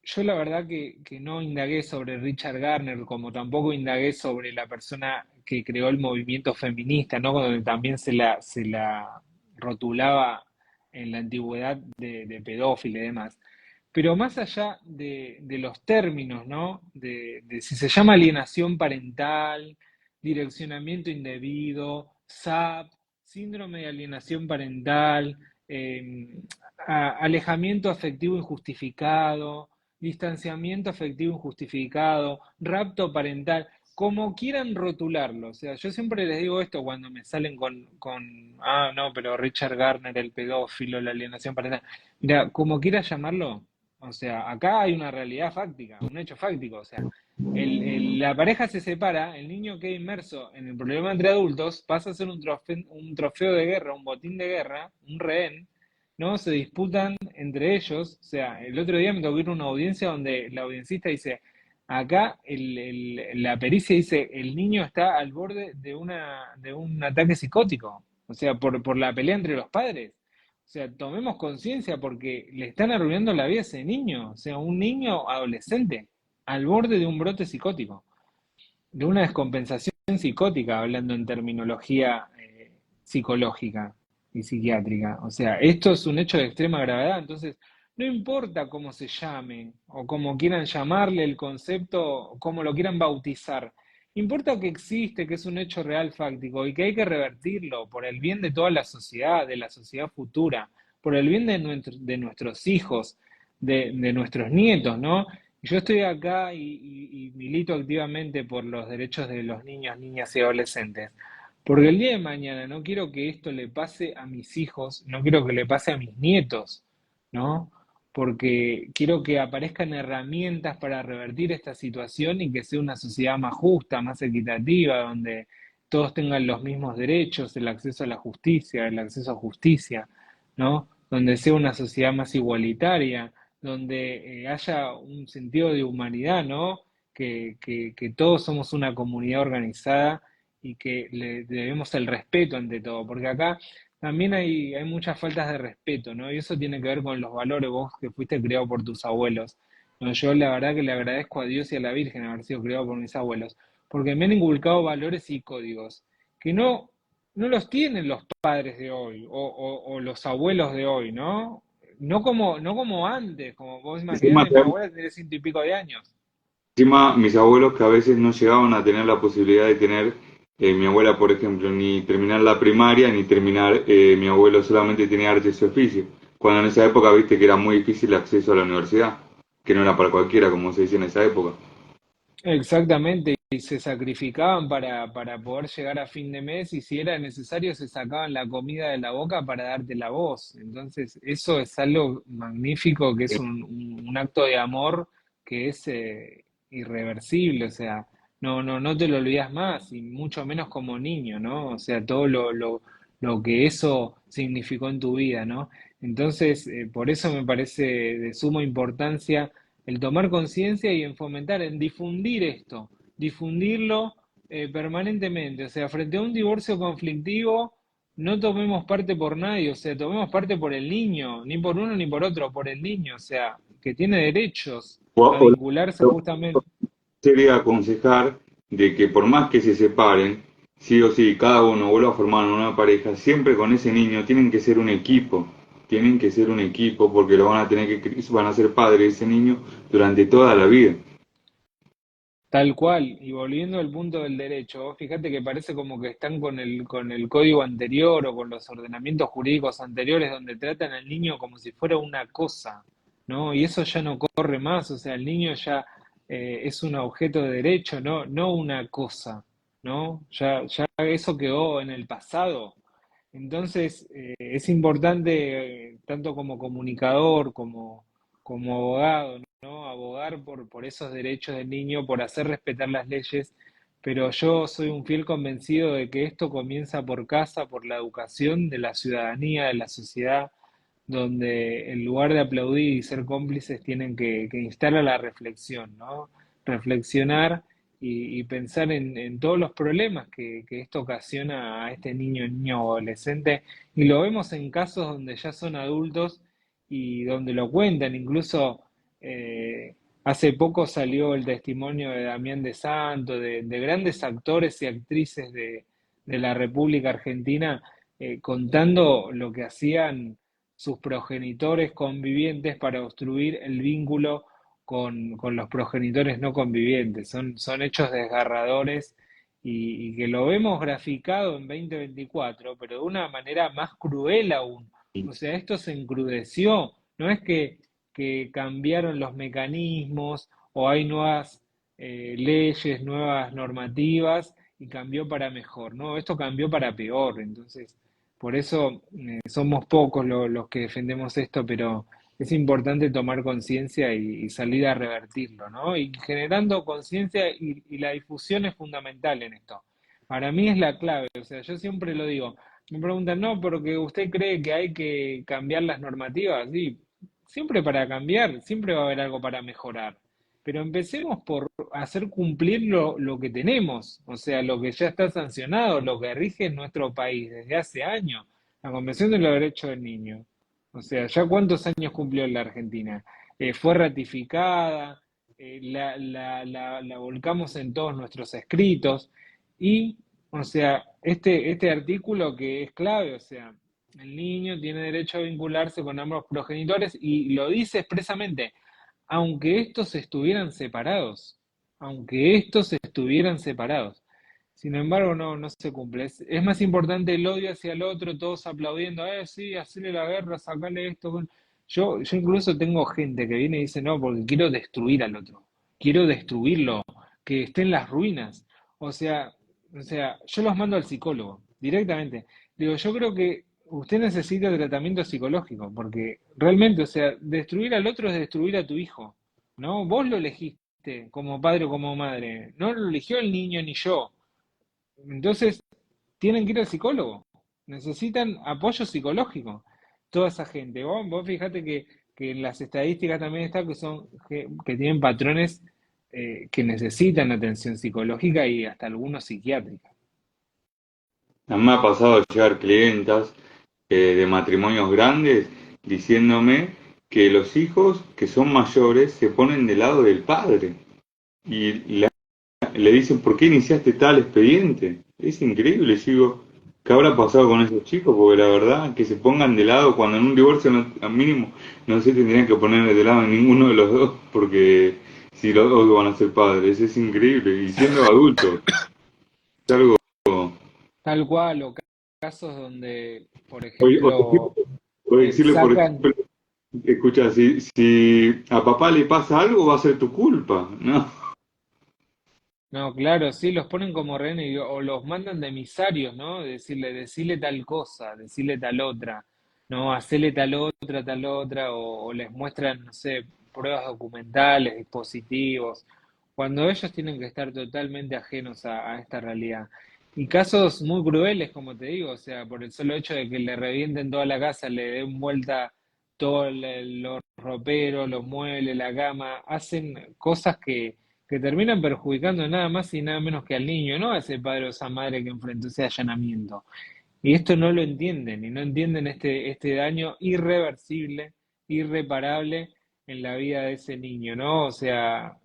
yo la verdad que no indagué sobre Richard Garner, como tampoco indagué sobre la persona que creó el movimiento feminista, ¿no? Donde también se la rotulaba en la antigüedad de pedófila y demás. Pero más allá de los términos, ¿no? De si se llama alienación parental, direccionamiento indebido, SAP, síndrome de alienación parental, alejamiento afectivo injustificado, distanciamiento afectivo injustificado, rapto parental, como quieran rotularlo. O sea, yo siempre les digo esto cuando me salen con no, pero Richard Garner, el pedófilo, la alienación parental. Mira, como quieras llamarlo, o sea, acá hay una realidad fáctica, un hecho fáctico. O sea, la pareja se separa, el niño queda inmerso en el problema entre adultos, pasa a ser un trofeo de guerra, un botín de guerra, un rehén, ¿no? Se disputan entre ellos. O sea, el otro día me tocó ir a una audiencia donde la audiencista dice, acá la pericia dice, el niño está al borde de un ataque psicótico, o sea, por la pelea entre los padres. O sea, tomemos conciencia porque le están arruinando la vida a ese niño, o sea, un niño adolescente al borde de un brote psicótico, de una descompensación psicótica, hablando en terminología psicológica y psiquiátrica. O sea, esto es un hecho de extrema gravedad, entonces no importa cómo se llame o cómo quieran llamarle el concepto o cómo lo quieran bautizar. Importa que existe, que es un hecho real fáctico y que hay que revertirlo por el bien de toda la sociedad, de la sociedad futura, por el bien de nuestros hijos, de nuestros nietos, ¿no? Yo estoy acá y milito activamente por los derechos de los niños, niñas y adolescentes, porque el día de mañana no quiero que esto le pase a mis hijos, no quiero que le pase a mis nietos, ¿no? Porque quiero que aparezcan herramientas para revertir esta situación y que sea una sociedad más justa, más equitativa, donde todos tengan los mismos derechos, el acceso a la justicia, el acceso a justicia, ¿no? Donde sea una sociedad más igualitaria, donde haya un sentido de humanidad, ¿no? Que todos somos una comunidad organizada y que le debemos el respeto ante todo, porque acá también hay muchas faltas de respeto, ¿no? Y eso tiene que ver con los valores, vos que fuiste criado por tus abuelos. ¿No? Yo la verdad que le agradezco a Dios y a la Virgen haber sido criado por mis abuelos, porque me han inculcado valores y códigos que no los tienen los padres de hoy o los abuelos de hoy, ¿no? No como antes, como vos Encima, imaginate, mi abuela tiene 100 y pico de años. encima, mis abuelos que a veces no llegaban a tener la posibilidad de tener, mi abuela, por ejemplo, ni terminar la primaria, ni terminar, mi abuelo solamente tenía artes y oficios. Cuando en esa época viste que era muy difícil el acceso a la universidad, que no era para cualquiera, como se dice en esa época. Exactamente, y se sacrificaban para poder llegar a fin de mes y si era necesario se sacaban la comida de la boca para darte la voz. Entonces, eso es algo magnífico, que es un acto de amor que es irreversible, o sea, no te lo olvidas más, y mucho menos como niño, ¿no? O sea, todo lo que eso significó en tu vida, ¿no? Entonces, por eso me parece de suma importancia el tomar conciencia y en fomentar, en difundir esto, difundirlo permanentemente. O sea, frente a un divorcio conflictivo, no tomemos parte por nadie, o sea, tomemos parte por el niño, ni por uno ni por otro, por el niño, o sea, que tiene derechos a O vincularse justamente. sería aconsejar de que por más que se separen, sí o sí, cada uno vuelva a formar una pareja, siempre con ese niño tienen que ser un equipo, tienen que ser un equipo porque lo van a tener que, van a ser padres de ese niño durante toda la vida. Tal cual, y volviendo al punto del derecho, vos fíjate que parece como que están con el código anterior o con los ordenamientos jurídicos anteriores donde tratan al niño como si fuera una cosa, ¿no? Y eso ya no corre más, o sea, el niño ya es un objeto de derecho, no una cosa, ¿no? Ya eso quedó en el pasado. Entonces, es importante, tanto como comunicador, como abogado, ¿no? Abogar por esos derechos del niño, por hacer respetar las leyes, pero yo soy un fiel convencido de que esto comienza por casa, por la educación de la ciudadanía, de la sociedad, donde en lugar de aplaudir y ser cómplices tienen que instar a la reflexión, ¿no? Reflexionar y pensar en todos los problemas que esto ocasiona a este niño o adolescente, y lo vemos en casos donde ya son adultos y donde lo cuentan, incluso hace poco salió el testimonio de Damián de Santo, de grandes actores y actrices de la República Argentina, contando lo que hacían sus progenitores convivientes para obstruir el vínculo con los progenitores no convivientes. Son hechos desgarradores y que lo vemos graficado en 2024, pero de una manera más cruel aún. O sea, esto se encrudeció. No es que cambiaron los mecanismos o hay nuevas leyes, nuevas normativas y cambió para mejor. No, esto cambió para peor. Entonces, por eso somos pocos los que defendemos esto, pero es importante tomar conciencia y salir a revertirlo, ¿no? Y generando conciencia y la difusión es fundamental en esto. Para mí es la clave, o sea, yo siempre lo digo. Me preguntan, no, porque usted cree que hay que cambiar las normativas. Sí, siempre para cambiar, siempre va a haber algo para mejorar. Pero empecemos por hacer cumplir lo que tenemos, o sea, lo que ya está sancionado, lo que rige en nuestro país desde hace años, la Convención de los Derechos del Niño. O sea, ¿ya cuántos años cumplió en la Argentina? Fue ratificada, la volcamos en todos nuestros escritos y, o sea, este artículo que es clave, o sea, el niño tiene derecho a vincularse con ambos progenitores y lo dice expresamente, aunque estos estuvieran separados, aunque estos estuvieran separados. Sin embargo, no se cumple. Es más importante el odio hacia el otro, todos aplaudiendo, sí, hacerle la guerra, sacarle esto. Yo incluso tengo gente que viene y dice, no, porque quiero destruir al otro, quiero destruirlo, que esté en las ruinas. O sea, yo los mando al psicólogo directamente. Digo, yo creo que usted necesita tratamiento psicológico, porque realmente, o sea, destruir al otro es destruir a tu hijo, ¿no? Vos lo elegiste como padre o como madre, no lo eligió el niño ni yo. Entonces, tienen que ir al psicólogo, necesitan apoyo psicológico, toda esa gente. Vos fíjate que en las estadísticas también está que tienen patrones que necesitan atención psicológica y hasta algunos psiquiátrica. A mí me ha pasado llegar clientas de matrimonios grandes diciéndome que los hijos que son mayores se ponen del lado del padre y le dicen, ¿por qué iniciaste tal expediente? Es increíble, yo digo, ¿qué habrá pasado con esos chicos? Porque la verdad, que se pongan de lado cuando en un divorcio al mínimo no se tendrían que poner de lado en ninguno de los dos, porque si los dos van a ser padres, es increíble, y siendo adultos, es algo... Tal cual, o casos donde, por O ejemplo, decirle, por sacan. ejemplo, escucha, si a papá le pasa algo va a ser tu culpa, ¿no? No, claro, sí, los ponen como rehenes o los mandan de emisarios, ¿no? Decirle tal cosa, decirle tal otra, ¿no? Hacerle tal otra, o les muestran, no sé, pruebas documentales, dispositivos, cuando ellos tienen que estar totalmente ajenos a esta realidad. Y casos muy crueles, como te digo, o sea, por el solo hecho de que le revienten toda la casa, le den vuelta todos los roperos, los muebles, la cama, hacen cosas que terminan perjudicando nada más y nada menos que al niño, no a ese padre o esa madre que enfrentó ese allanamiento. Y esto no lo entienden, y no entienden este daño irreversible, irreparable en la vida de ese niño, ¿no? O sea,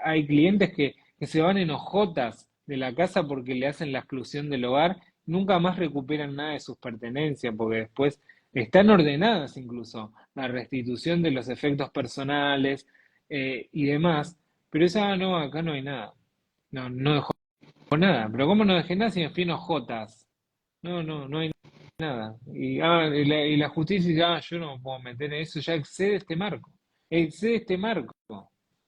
hay clientes que se van en hojotas de la casa porque le hacen la exclusión del hogar, nunca más recuperan nada de sus pertenencias, porque después están ordenadas incluso, la restitución de los efectos personales y demás, pero esa no, acá no hay nada, no dejó nada, pero ¿cómo no dejé nada si me fui en hojotas? No hay nada. Y la justicia dice, yo no me puedo meter en eso, ya excede este marco, excede este marco.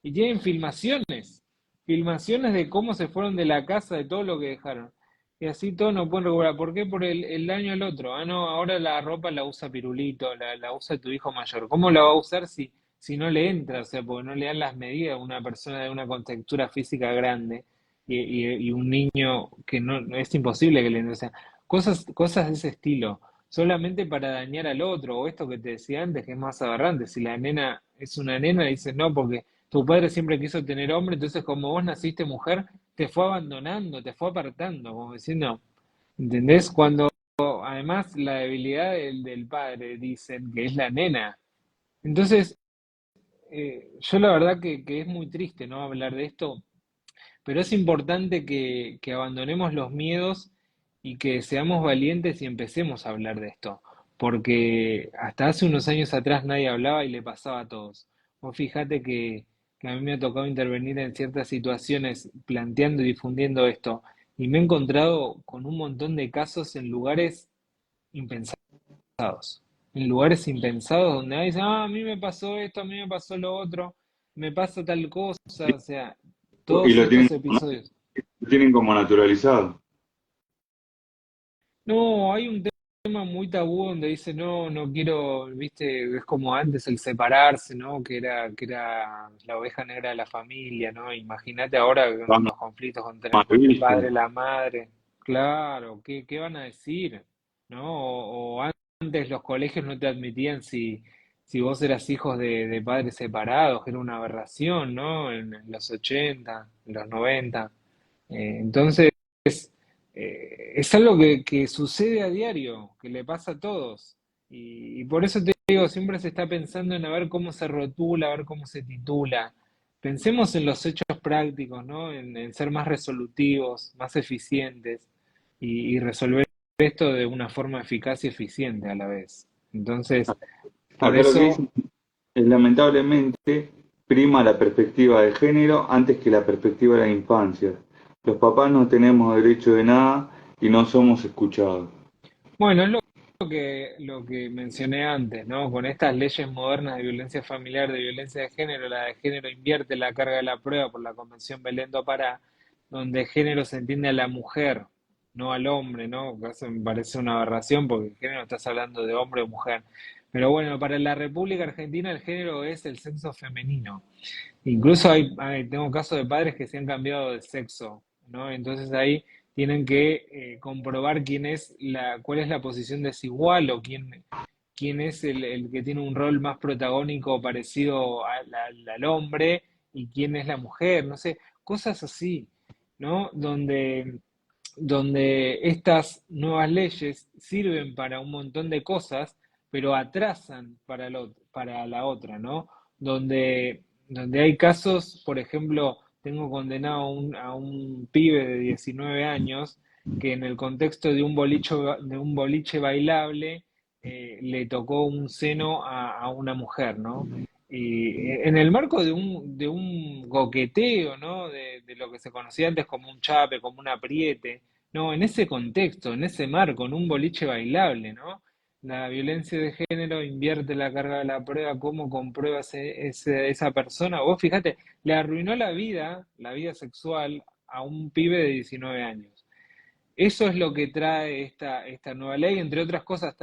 y tienen filmaciones de cómo se fueron de la casa, de todo lo que dejaron. Y así todos no pueden recuperar. ¿Por qué? Por el daño al otro. Ah, no, ahora la ropa la usa Pirulito, la usa tu hijo mayor. ¿Cómo la va a usar si no le entra? O sea, porque no le dan las medidas a una persona de una contextura física grande y un niño que no es imposible que le entre. O sea, cosas de ese estilo, solamente para dañar al otro, o esto que te decía antes, que es más aberrante. Si la nena es una nena, dices no, porque tu padre siempre quiso tener hombre, entonces como vos naciste mujer, te fue abandonando, te fue apartando, como diciendo, ¿entendés? Cuando además la debilidad del padre dicen que es la nena. Entonces, yo la verdad que es muy triste, ¿no? Hablar de esto, pero es importante que abandonemos los miedos y que seamos valientes y empecemos a hablar de esto, porque hasta hace unos años atrás nadie hablaba y le pasaba a todos. Vos fíjate que a mí me ha tocado intervenir en ciertas situaciones planteando y difundiendo esto, y me he encontrado con un montón de casos en lugares impensados, en lugares impensados donde nadie dice, ah, a mí me pasó esto, a mí me pasó lo otro, me pasa tal cosa, o sea, Y todos estos episodios. lo tienen como naturalizado. No, hay un tema muy tabú donde dice, no, no quiero, viste, es como antes el separarse, ¿no? Que era la oveja negra de la familia, ¿no? Imagínate ahora con Vamos los conflictos entre más el padre virgen. y la madre. Claro, ¿qué van a decir? ¿No? O antes los colegios no te admitían si vos eras hijos de padres separados, que era una aberración, ¿no? En los 80, en los 90. Entonces, es algo que sucede a diario, que le pasa a todos. Y por eso te digo, siempre se está pensando en a ver cómo se rotula, a ver cómo se titula. Pensemos en los hechos prácticos, ¿no? En ser más resolutivos, más eficientes y resolver esto de una forma eficaz y eficiente a la vez. Entonces, por Acá lo que eso, dicen es lamentablemente prima la perspectiva de género antes que la perspectiva de la infancia. Los papás no tenemos derecho de nada y no somos escuchados. bueno, es lo que mencioné antes, ¿no? Con estas leyes modernas de violencia familiar, de violencia de género, la de género invierte la carga de la prueba por la Convención Belén do Pará, donde género se entiende a la mujer, no al hombre, ¿no? Que eso me parece una aberración porque género estás hablando de hombre o mujer. Pero bueno, para la República Argentina el género es el sexo femenino. Incluso tengo casos de padres que se han cambiado de sexo, ¿no? Entonces ahí tienen que comprobar cuál es la posición desigual o quién es el que tiene un rol más protagónico parecido al hombre y quién es la mujer, no sé, cosas así, ¿no? Donde estas nuevas leyes sirven para un montón de cosas, pero atrasan para la otra, ¿no? Donde hay casos, por ejemplo, tengo condenado a un pibe de 19 años que en el contexto de un boliche bailable le tocó un seno a una mujer, ¿no? Y en el marco de un coqueteo, ¿no? De lo que se conocía antes como un chape, como un apriete, no, en ese contexto, en ese marco, en un boliche bailable, ¿no? La violencia de género invierte la carga de la prueba, ¿cómo comprueba esa persona? Vos fíjate, le arruinó la vida sexual a un pibe de 19 años. Eso es lo que trae esta nueva ley, entre otras cosas,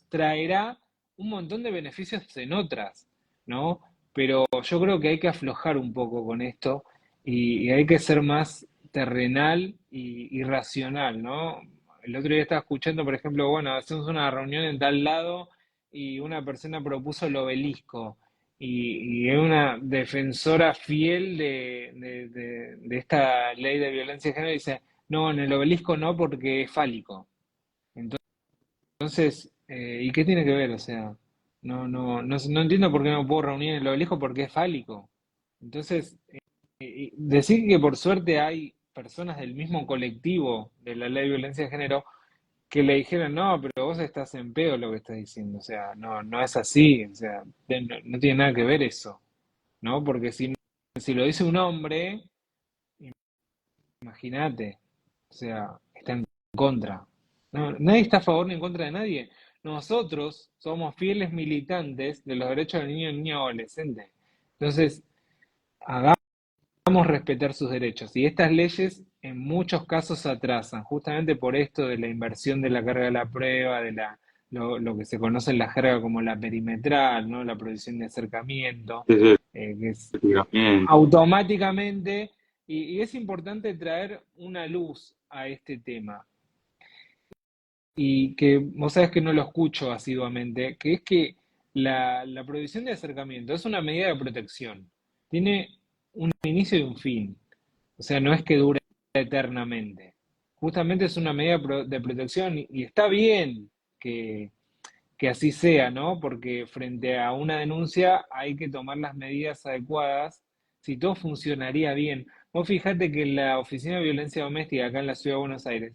traerá un montón de beneficios en otras, ¿no? Pero yo creo que hay que aflojar un poco con esto y hay que ser más terrenal y racional, ¿no? El otro día estaba escuchando, por ejemplo, bueno, hacemos una reunión en tal lado y una persona propuso el obelisco y es una defensora fiel de esta ley de violencia de género y dice, no, en el obelisco no porque es fálico. Entonces, ¿y qué tiene que ver? O sea, no entiendo por qué no puedo reunir en el obelisco porque es fálico. Entonces, y decir que por suerte hay personas del mismo colectivo de la ley de violencia de género que le dijeron, no, pero vos estás en pedo lo que estás diciendo. O sea, no es así. O sea, no tiene nada que ver eso, ¿no? Porque si lo dice un hombre, imagínate, o sea, está en contra. No, nadie está a favor ni en contra de nadie. Nosotros somos fieles militantes de los derechos del niño y niña adolescente. Entonces, hagamos respetar sus derechos. Y estas leyes en muchos casos atrasan, justamente por esto de la inversión de la carga de la prueba, lo que se conoce en la jerga como la perimetral, ¿no? La provisión de acercamiento, Ese que es también. automáticamente, y es importante traer una luz a este tema, y que vos sabés que no lo escucho asiduamente, que es que la prohibición de acercamiento es una medida de protección, tiene un inicio y un fin, o sea, no es que dure eternamente, justamente es una medida de protección y está bien que, que así sea, ¿no? Porque frente a una denuncia hay que tomar las medidas adecuadas, si todo funcionaría bien. Vos fijate que en la Oficina de Violencia Doméstica acá en la Ciudad de Buenos Aires,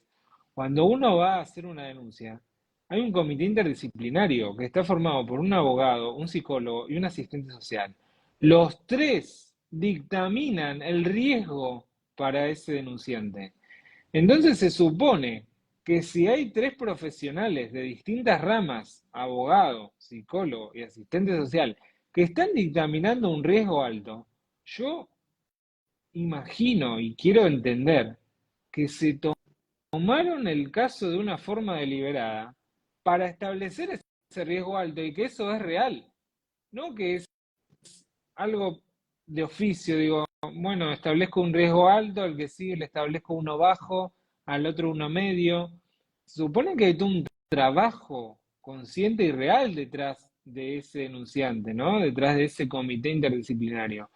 cuando uno va a hacer una denuncia, hay un comité interdisciplinario que está formado por un abogado, un psicólogo y un asistente social. Los tres dictaminan el riesgo para ese denunciante. Entonces se supone que si hay tres profesionales de distintas ramas, abogado, psicólogo y asistente social, que están dictaminando un riesgo alto, yo imagino y quiero entender que se tomaron el caso de una forma deliberada para establecer ese riesgo alto y que eso es real, no que es algo de oficio, digo, bueno, establezco un riesgo alto, al que sigue le establezco uno bajo, al otro uno medio. Se supone que hay todo un trabajo consciente y real detrás de ese denunciante, ¿no? Detrás de ese comité interdisciplinario.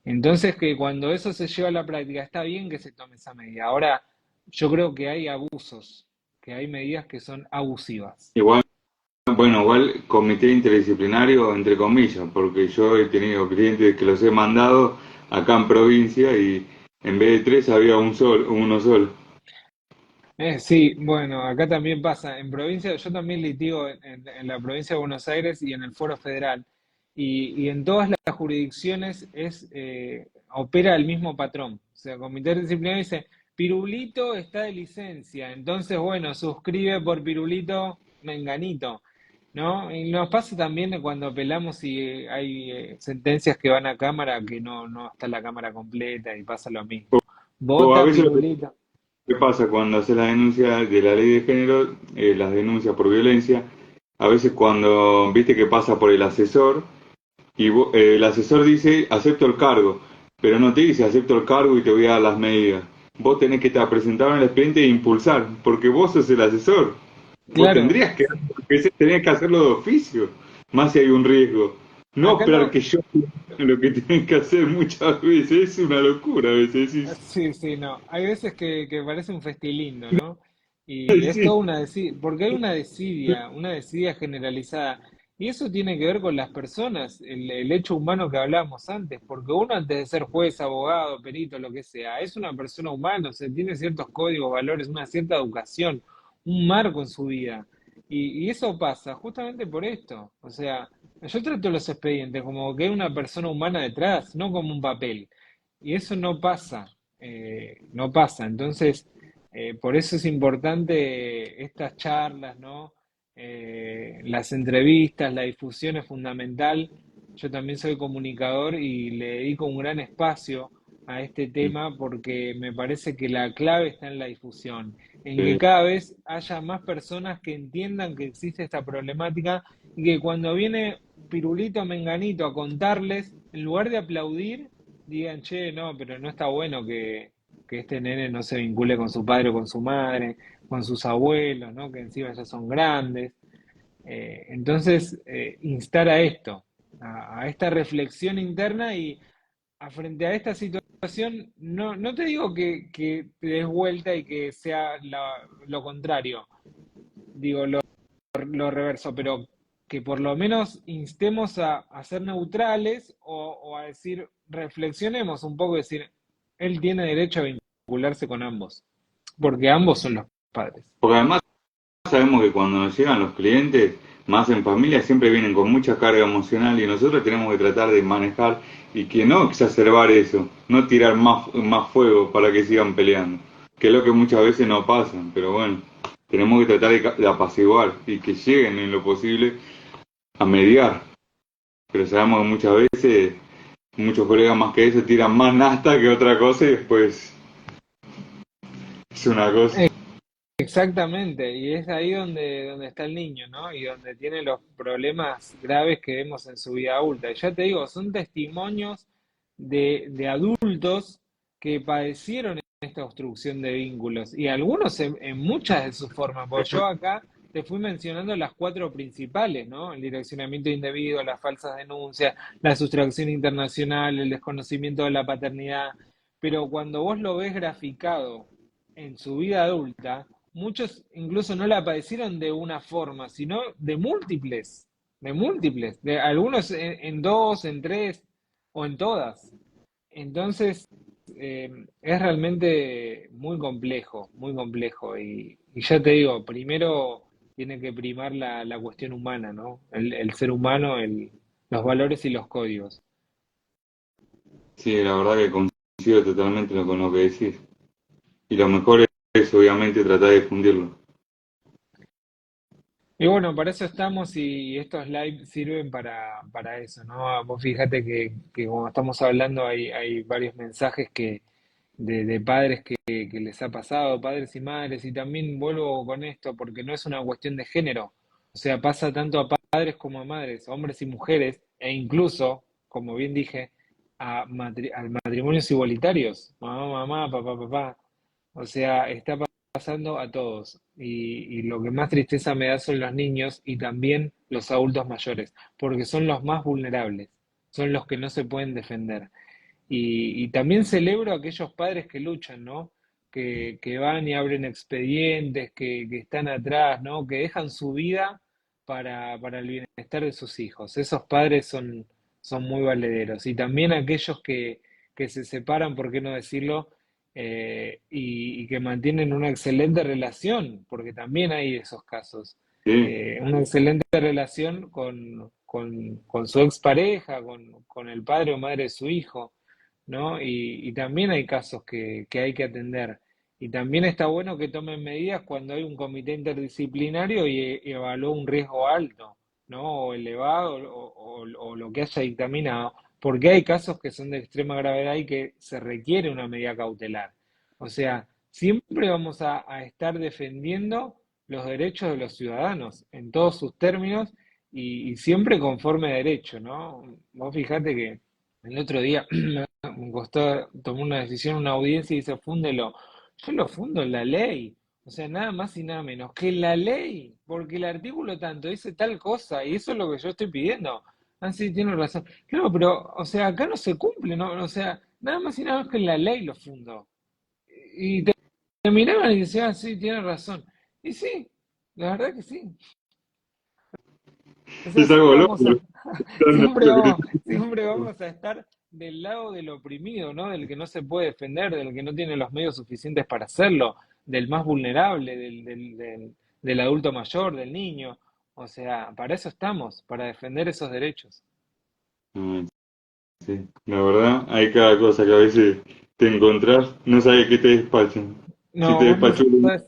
Entonces, que cuando eso se lleva a la práctica, está bien que se tome esa medida. Ahora, yo creo que hay abusos, que hay medidas que son abusivas. Igual, bueno, igual comité interdisciplinario, entre comillas, porque yo he tenido clientes que los he mandado acá en provincia y en vez de tres había uno solo. Sí, bueno, acá también pasa. En provincia, yo también litigo en la provincia de Buenos Aires y en el Foro Federal. Y en todas las jurisdicciones opera el mismo patrón. O sea, comité disciplinario dice, Pirulito está de licencia. Entonces, bueno, suscribe por Pirulito Menganito. ¿No? Y nos pasa también cuando apelamos y hay sentencias que van a cámara que no está la cámara completa y pasa lo mismo. O a Vota veces Pirulito. ¿qué pasa cuando haces la denuncia de la ley de género, las denuncias por violencia? A veces cuando viste que pasa por el asesor y el asesor dice acepto el cargo, pero no te dice acepto el cargo y te voy a dar las medidas. Vos tenés que estar presentado en el expediente e impulsar, porque vos sos el asesor. Vos Claro, tendrías tenés que hacerlo de oficio, más si hay un riesgo. No acá esperar lo, que yo lo que tienen que hacer muchas veces es una locura a veces. sí, sí, no. Hay veces que parece un festilindo, ¿no? Y es Sí, toda una desidia, porque hay una desidia generalizada. Y eso tiene que ver con las personas, el hecho humano que hablábamos antes, porque uno antes de ser juez, abogado, perito, lo que sea, es una persona humana, o sea, tiene ciertos códigos, valores, una cierta educación, un marco en su vida. Y eso pasa justamente por esto. O sea, yo trato los expedientes como que hay una persona humana detrás, no como un papel. Y eso no pasa, no pasa. Entonces, por eso es importante estas charlas, ¿no? Las entrevistas, la difusión es fundamental. Yo también soy comunicador y le dedico un gran espacio a este tema porque me parece que la clave está en la difusión, en que cada vez haya más personas que entiendan que existe esta problemática y que cuando viene Pirulito Menganito a contarles, en lugar de aplaudir, digan, che, no, pero no está bueno que este nene no se vincule con su padre o con su madre, con sus abuelos, ¿no? Que encima ya son grandes. Entonces, instar a esto, a esta reflexión interna y frente a esta situación, no te digo que te des vuelta y que sea lo contrario, digo lo reverso, pero que por lo menos instemos a ser neutrales o a decir, reflexionemos un poco y decir, él tiene derecho a vincularse con ambos, porque ambos son los padres. porque además sabemos que cuando nos llegan los clientes, más en familia, siempre vienen con mucha carga emocional y nosotros tenemos que tratar de manejar y que no exacerbar eso, no tirar más fuego para que sigan peleando, que es lo que muchas veces no pasa, pero bueno, tenemos que tratar de apaciguar y que lleguen en lo posible a mediar, pero sabemos que muchas veces muchos colegas más que eso tiran más nafta que otra cosa y después es una cosa. Exactamente, y es ahí donde está el niño, ¿no? Y donde tiene los problemas graves que vemos en su vida adulta. Y ya te digo, son testimonios de adultos que padecieron esta obstrucción de vínculos, y algunos en muchas de sus formas, porque yo acá te fui mencionando las cuatro principales, ¿no? El direccionamiento indebido, las falsas denuncias, la sustracción internacional, el desconocimiento de la paternidad, pero cuando vos lo ves graficado en su vida adulta, muchos incluso no la padecieron de una forma, sino de múltiples, de algunos en dos, en tres o en todas. Entonces, es realmente muy complejo. Y ya te digo, primero tiene que primar la cuestión humana, ¿no? El ser humano, los valores y los códigos. Sí, la verdad que coincido totalmente con lo que decís. Y lo mejor es obviamente tratar de difundirlo. Y bueno, para eso estamos y estos live sirven para eso, ¿no? Vos fíjate que cuando estamos hablando hay varios mensajes de padres que les ha pasado, padres y madres, y también vuelvo con esto porque no es una cuestión de género, o sea, pasa tanto a padres como a madres, hombres y mujeres, e incluso, como bien dije, a matrimonios igualitarios, mamá, mamá, papá, papá, o sea, está pasando a todos. Y lo que más tristeza me da son los niños y también los adultos mayores, porque son los más vulnerables, son los que no se pueden defender. Y también celebro a aquellos padres que luchan, ¿no? Que van y abren expedientes, que están atrás, ¿no? Que dejan su vida para el bienestar de sus hijos. Esos padres son muy valederos. Y también aquellos que se separan, ¿por qué no decirlo? Y que mantienen una excelente relación, porque también hay esos casos. Sí, Una excelente relación con su expareja, con el padre o madre de su hijo, ¿no? Y también hay casos que hay que atender. Y también está bueno que tomen medidas cuando hay un comité interdisciplinario y evalúa un riesgo alto, ¿no? O elevado, o lo que haya dictaminado, porque hay casos que son de extrema gravedad y que se requiere una medida cautelar. O sea, siempre vamos a estar defendiendo los derechos de los ciudadanos en todos sus términos y siempre conforme a derecho, ¿no? Vos fijate que el otro día me costó tomar una decisión, una audiencia y dice, fúndelo. Yo lo fundo en la ley. O sea, nada más y nada menos que en la ley, porque el artículo tanto dice tal cosa y eso es lo que yo estoy pidiendo. Ah, sí, tiene razón. Claro, pero, o sea, acá no se cumple, ¿no? O sea, nada más y nada menos que en la ley lo fundo. Y te miraban y decían, ah, sí, tiene razón. Y sí, la verdad que sí. O sea, es algo loco. siempre vamos a estar del lado del oprimido, ¿no? Del que no se puede defender, del que no tiene los medios suficientes para hacerlo, del más vulnerable, del adulto mayor, del niño. O sea, para eso estamos, para defender esos derechos. Ay, sí, la verdad, hay cada cosa que a veces te encontrás, no sabes qué te despachan. Si te No, vos despachó, sabes,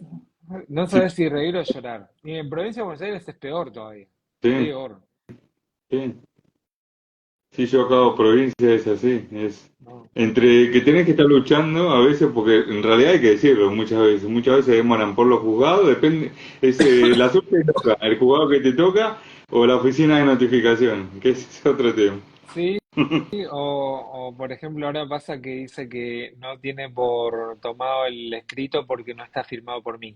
no si, sabes si reír o llorar. Y en provincia de Buenos Aires es peor todavía. sí, Peor. sí. Sí, yo acá en provincia es así, es No. entre que tenés que estar luchando a veces, porque en realidad hay que decirlo muchas veces demoran por los juzgados, depende, es la suerte que toca, el juzgado que te toca o la oficina de notificación, que ese es otro tema. Sí, o por ejemplo ahora pasa que dice que no tiene por tomado el escrito porque no está firmado por mí.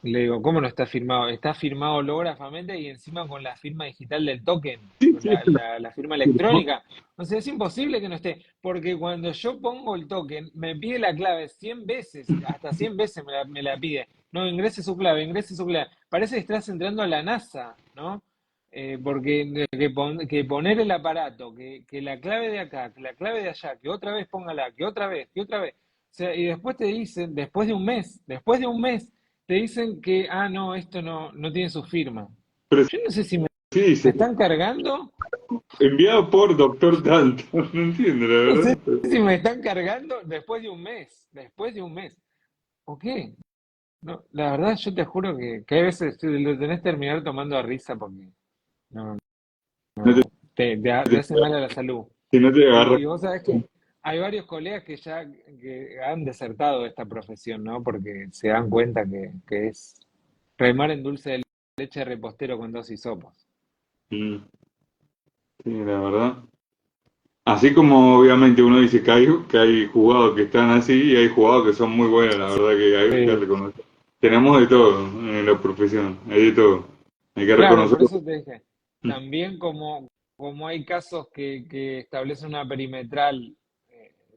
Y le digo, ¿cómo no está firmado? Está firmado holográficamente y encima con la firma digital del token, Sí, con sí, la firma electrónica. O sea, es imposible que no esté, porque cuando yo pongo el token, me pide la clave 100 veces, hasta 100 veces me la pide. No, ingrese su clave, ingrese su clave. Parece que estás entrando a la NASA, ¿no? Porque que poner el aparato, que la clave de acá, que la clave de allá, que otra vez póngala, que otra vez, que otra vez. O sea, y después te dicen, después de un mes, te dicen que, ah, no, esto no tiene su firma. pero Yo no sé si me sí dice, están cargando, enviado por doctor tanto, no entiendo la no sé verdad. si me están cargando después de un mes. ¿O qué? No, la verdad yo te juro que hay veces lo tenés que terminar tomando a risa porque no, No te, te hace mal a la salud. Si no te agarras. Y vos sabés que hay varios colegas que ya que han desertado de esta profesión, ¿no? Porque se dan cuenta que es remar en dulce de leche de repostero con dos hisopos. Mm, sí, la verdad. Así como obviamente uno dice que hay jugados que están así y hay jugados que son muy buenos, la verdad que hay que Sí. reconocer. Tenemos de todo en la profesión, hay de todo. Hay que Claro, por reconocerlo. eso te dije, también como hay casos que establecen una perimetral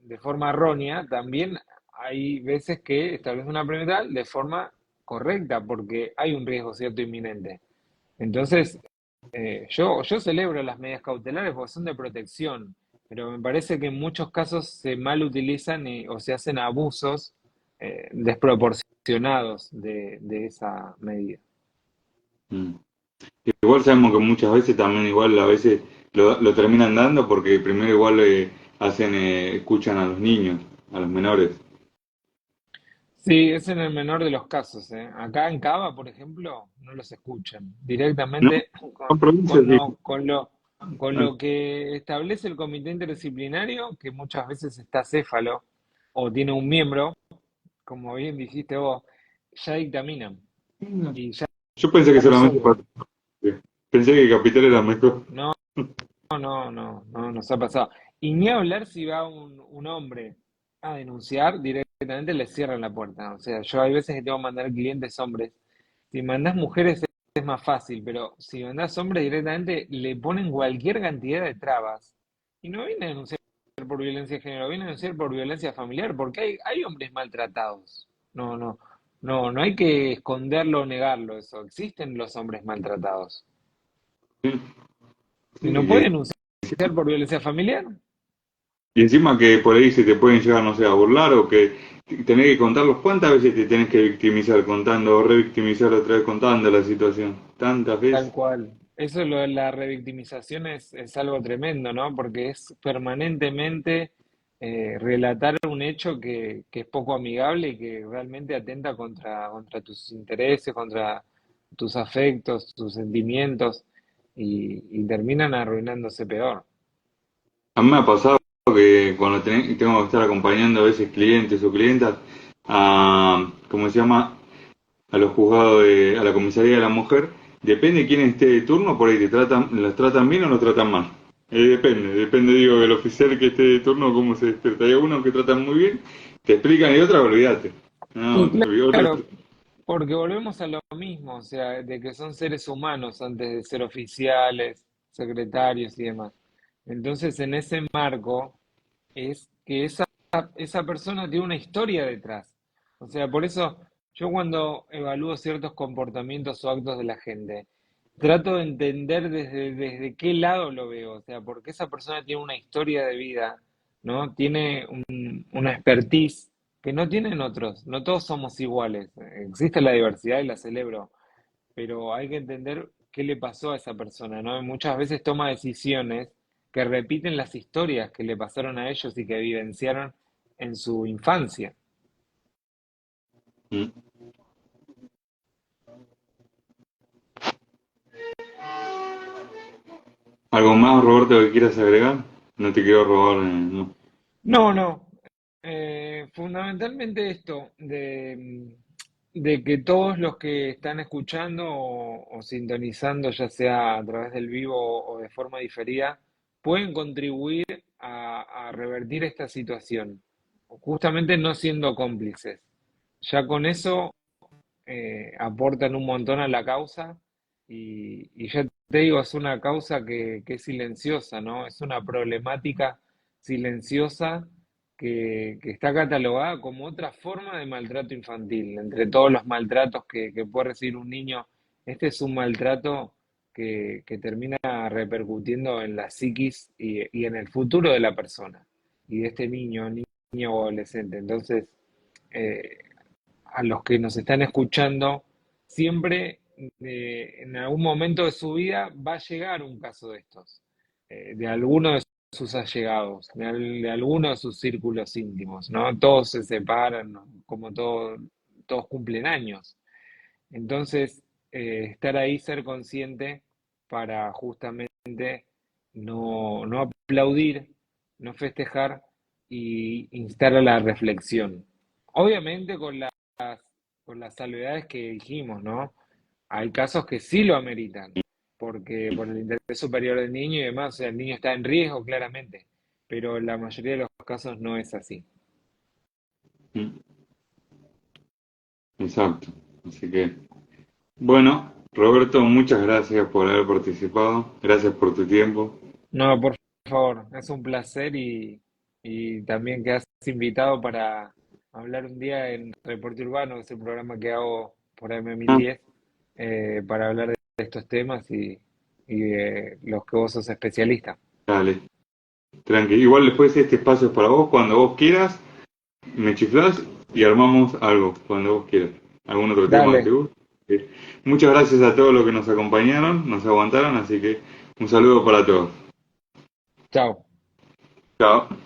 de forma errónea, también hay veces que establecen una perimetral de forma correcta, porque hay un riesgo cierto inminente. Entonces, yo celebro las medidas cautelares porque son de protección, pero me parece que en muchos casos se mal utilizan o se hacen abusos desproporcionados de esa medida. Mm. Igual sabemos que muchas veces también igual a veces lo terminan dando porque primero igual escuchan a los niños, a los menores. Sí, es en el menor de los casos, ¿eh? Acá en Cava, por ejemplo, no los escuchan. No, Directamente son provincias, sí. con Ah, lo que establece el comité interdisciplinario, que muchas veces está céfalo o tiene un miembro, como bien dijiste vos, ya dictaminan y ya yo pensé que solamente resuelven. pensé que Capital era mejor. No, no nos ha pasado. Y ni hablar si va un hombre a denunciar, directamente le cierran la puerta. O sea, yo hay veces que tengo que mandar clientes hombres. Si mandás mujeres es más fácil, pero si mandás hombres directamente le ponen cualquier cantidad de trabas. Y no viene a denunciar por violencia de género, viene a denunciar por violencia familiar, porque hay hombres maltratados. No hay que esconderlo o negarlo eso. Existen los hombres maltratados. Sí, Y no sí, pueden denunciar por violencia familiar. y encima que por ahí se te pueden llegar, no sé, a burlar o que tenés que contarlos cuántas veces te tenés que victimizar contando o revictimizar otra vez contando la situación. Tantas Tal veces. cual. Eso lo de la revictimización es algo tremendo, ¿no? Porque es permanentemente relatar un hecho que es poco amigable y que realmente atenta contra tus intereses, contra tus afectos, tus sentimientos y terminan arruinándose peor. A mí me ha pasado que cuando tengo que estar acompañando a veces clientes o clientas a, ¿cómo se llama? A los juzgados a la comisaría de la mujer, depende de quién esté de turno, por ahí las tratan bien o los tratan mal. Depende, digo, del oficial que esté de turno, cómo se despierta. Hay algunos que tratan muy bien, te explican y otros, olvídate. No, Y otros, claro, porque volvemos a lo mismo, o sea, de que son seres humanos antes de ser oficiales, secretarios y demás. Entonces, en ese marco es que esa persona tiene una historia detrás. O sea, por eso yo cuando evalúo ciertos comportamientos o actos de la gente, trato de entender desde qué lado lo veo. O sea, porque esa persona tiene una historia de vida, ¿no? Tiene una expertise que no tienen otros. No todos somos iguales. Existe la diversidad y la celebro, pero hay que entender qué le pasó a esa persona, ¿no? Y muchas veces toma decisiones que repiten las historias que le pasaron a ellos y que vivenciaron en su infancia. mm. ¿Algo más, Roberto, que quieras agregar? No te quiero robar, no. No. Fundamentalmente esto de que todos los que están escuchando o sintonizando, ya sea a través del vivo o de forma diferida, pueden contribuir a revertir esta situación, justamente no siendo cómplices. Ya con eso aportan un montón a la causa y ya te digo, es una causa que es silenciosa, ¿no? Es una problemática silenciosa que está catalogada como otra forma de maltrato infantil. Entre todos los maltratos que puede recibir un niño, este es un maltrato que termina repercutiendo en la psiquis y en el futuro de la persona y de este niño o adolescente. Entonces, eh, a los que nos están escuchando, siempre en algún momento de su vida va a llegar un caso de estos, de alguno de sus allegados, de alguno de sus círculos íntimos, ¿no? Todos se separan, ¿no? Como todos cumplen años. Entonces, estar ahí, ser consciente para justamente no aplaudir no festejar y instar a la reflexión. Obviamente con las salvedades que dijimos, ¿no? Hay casos que sí lo ameritan, porque por el interés superior del niño y demás, o sea, el niño está en riesgo claramente, pero la mayoría de los casos no es así. Mm, exacto. Así que, bueno, Roberto, muchas gracias por haber participado. Gracias por tu tiempo. No, por favor, es un placer y también que has invitado para hablar un día en Reporte Urbano, que es el programa que hago por Ah, AM1010, para hablar de estos temas y de los que vos sos especialista. dale, tranqui. Igual después este espacio es para vos. Cuando vos quieras, me chiflás y armamos algo. Cuando vos quieras. ¿Algún otro tema que te Dale, guste? Sí. Muchas gracias a todos los que nos acompañaron, nos aguantaron. Así que un saludo para todos. chao. Chao.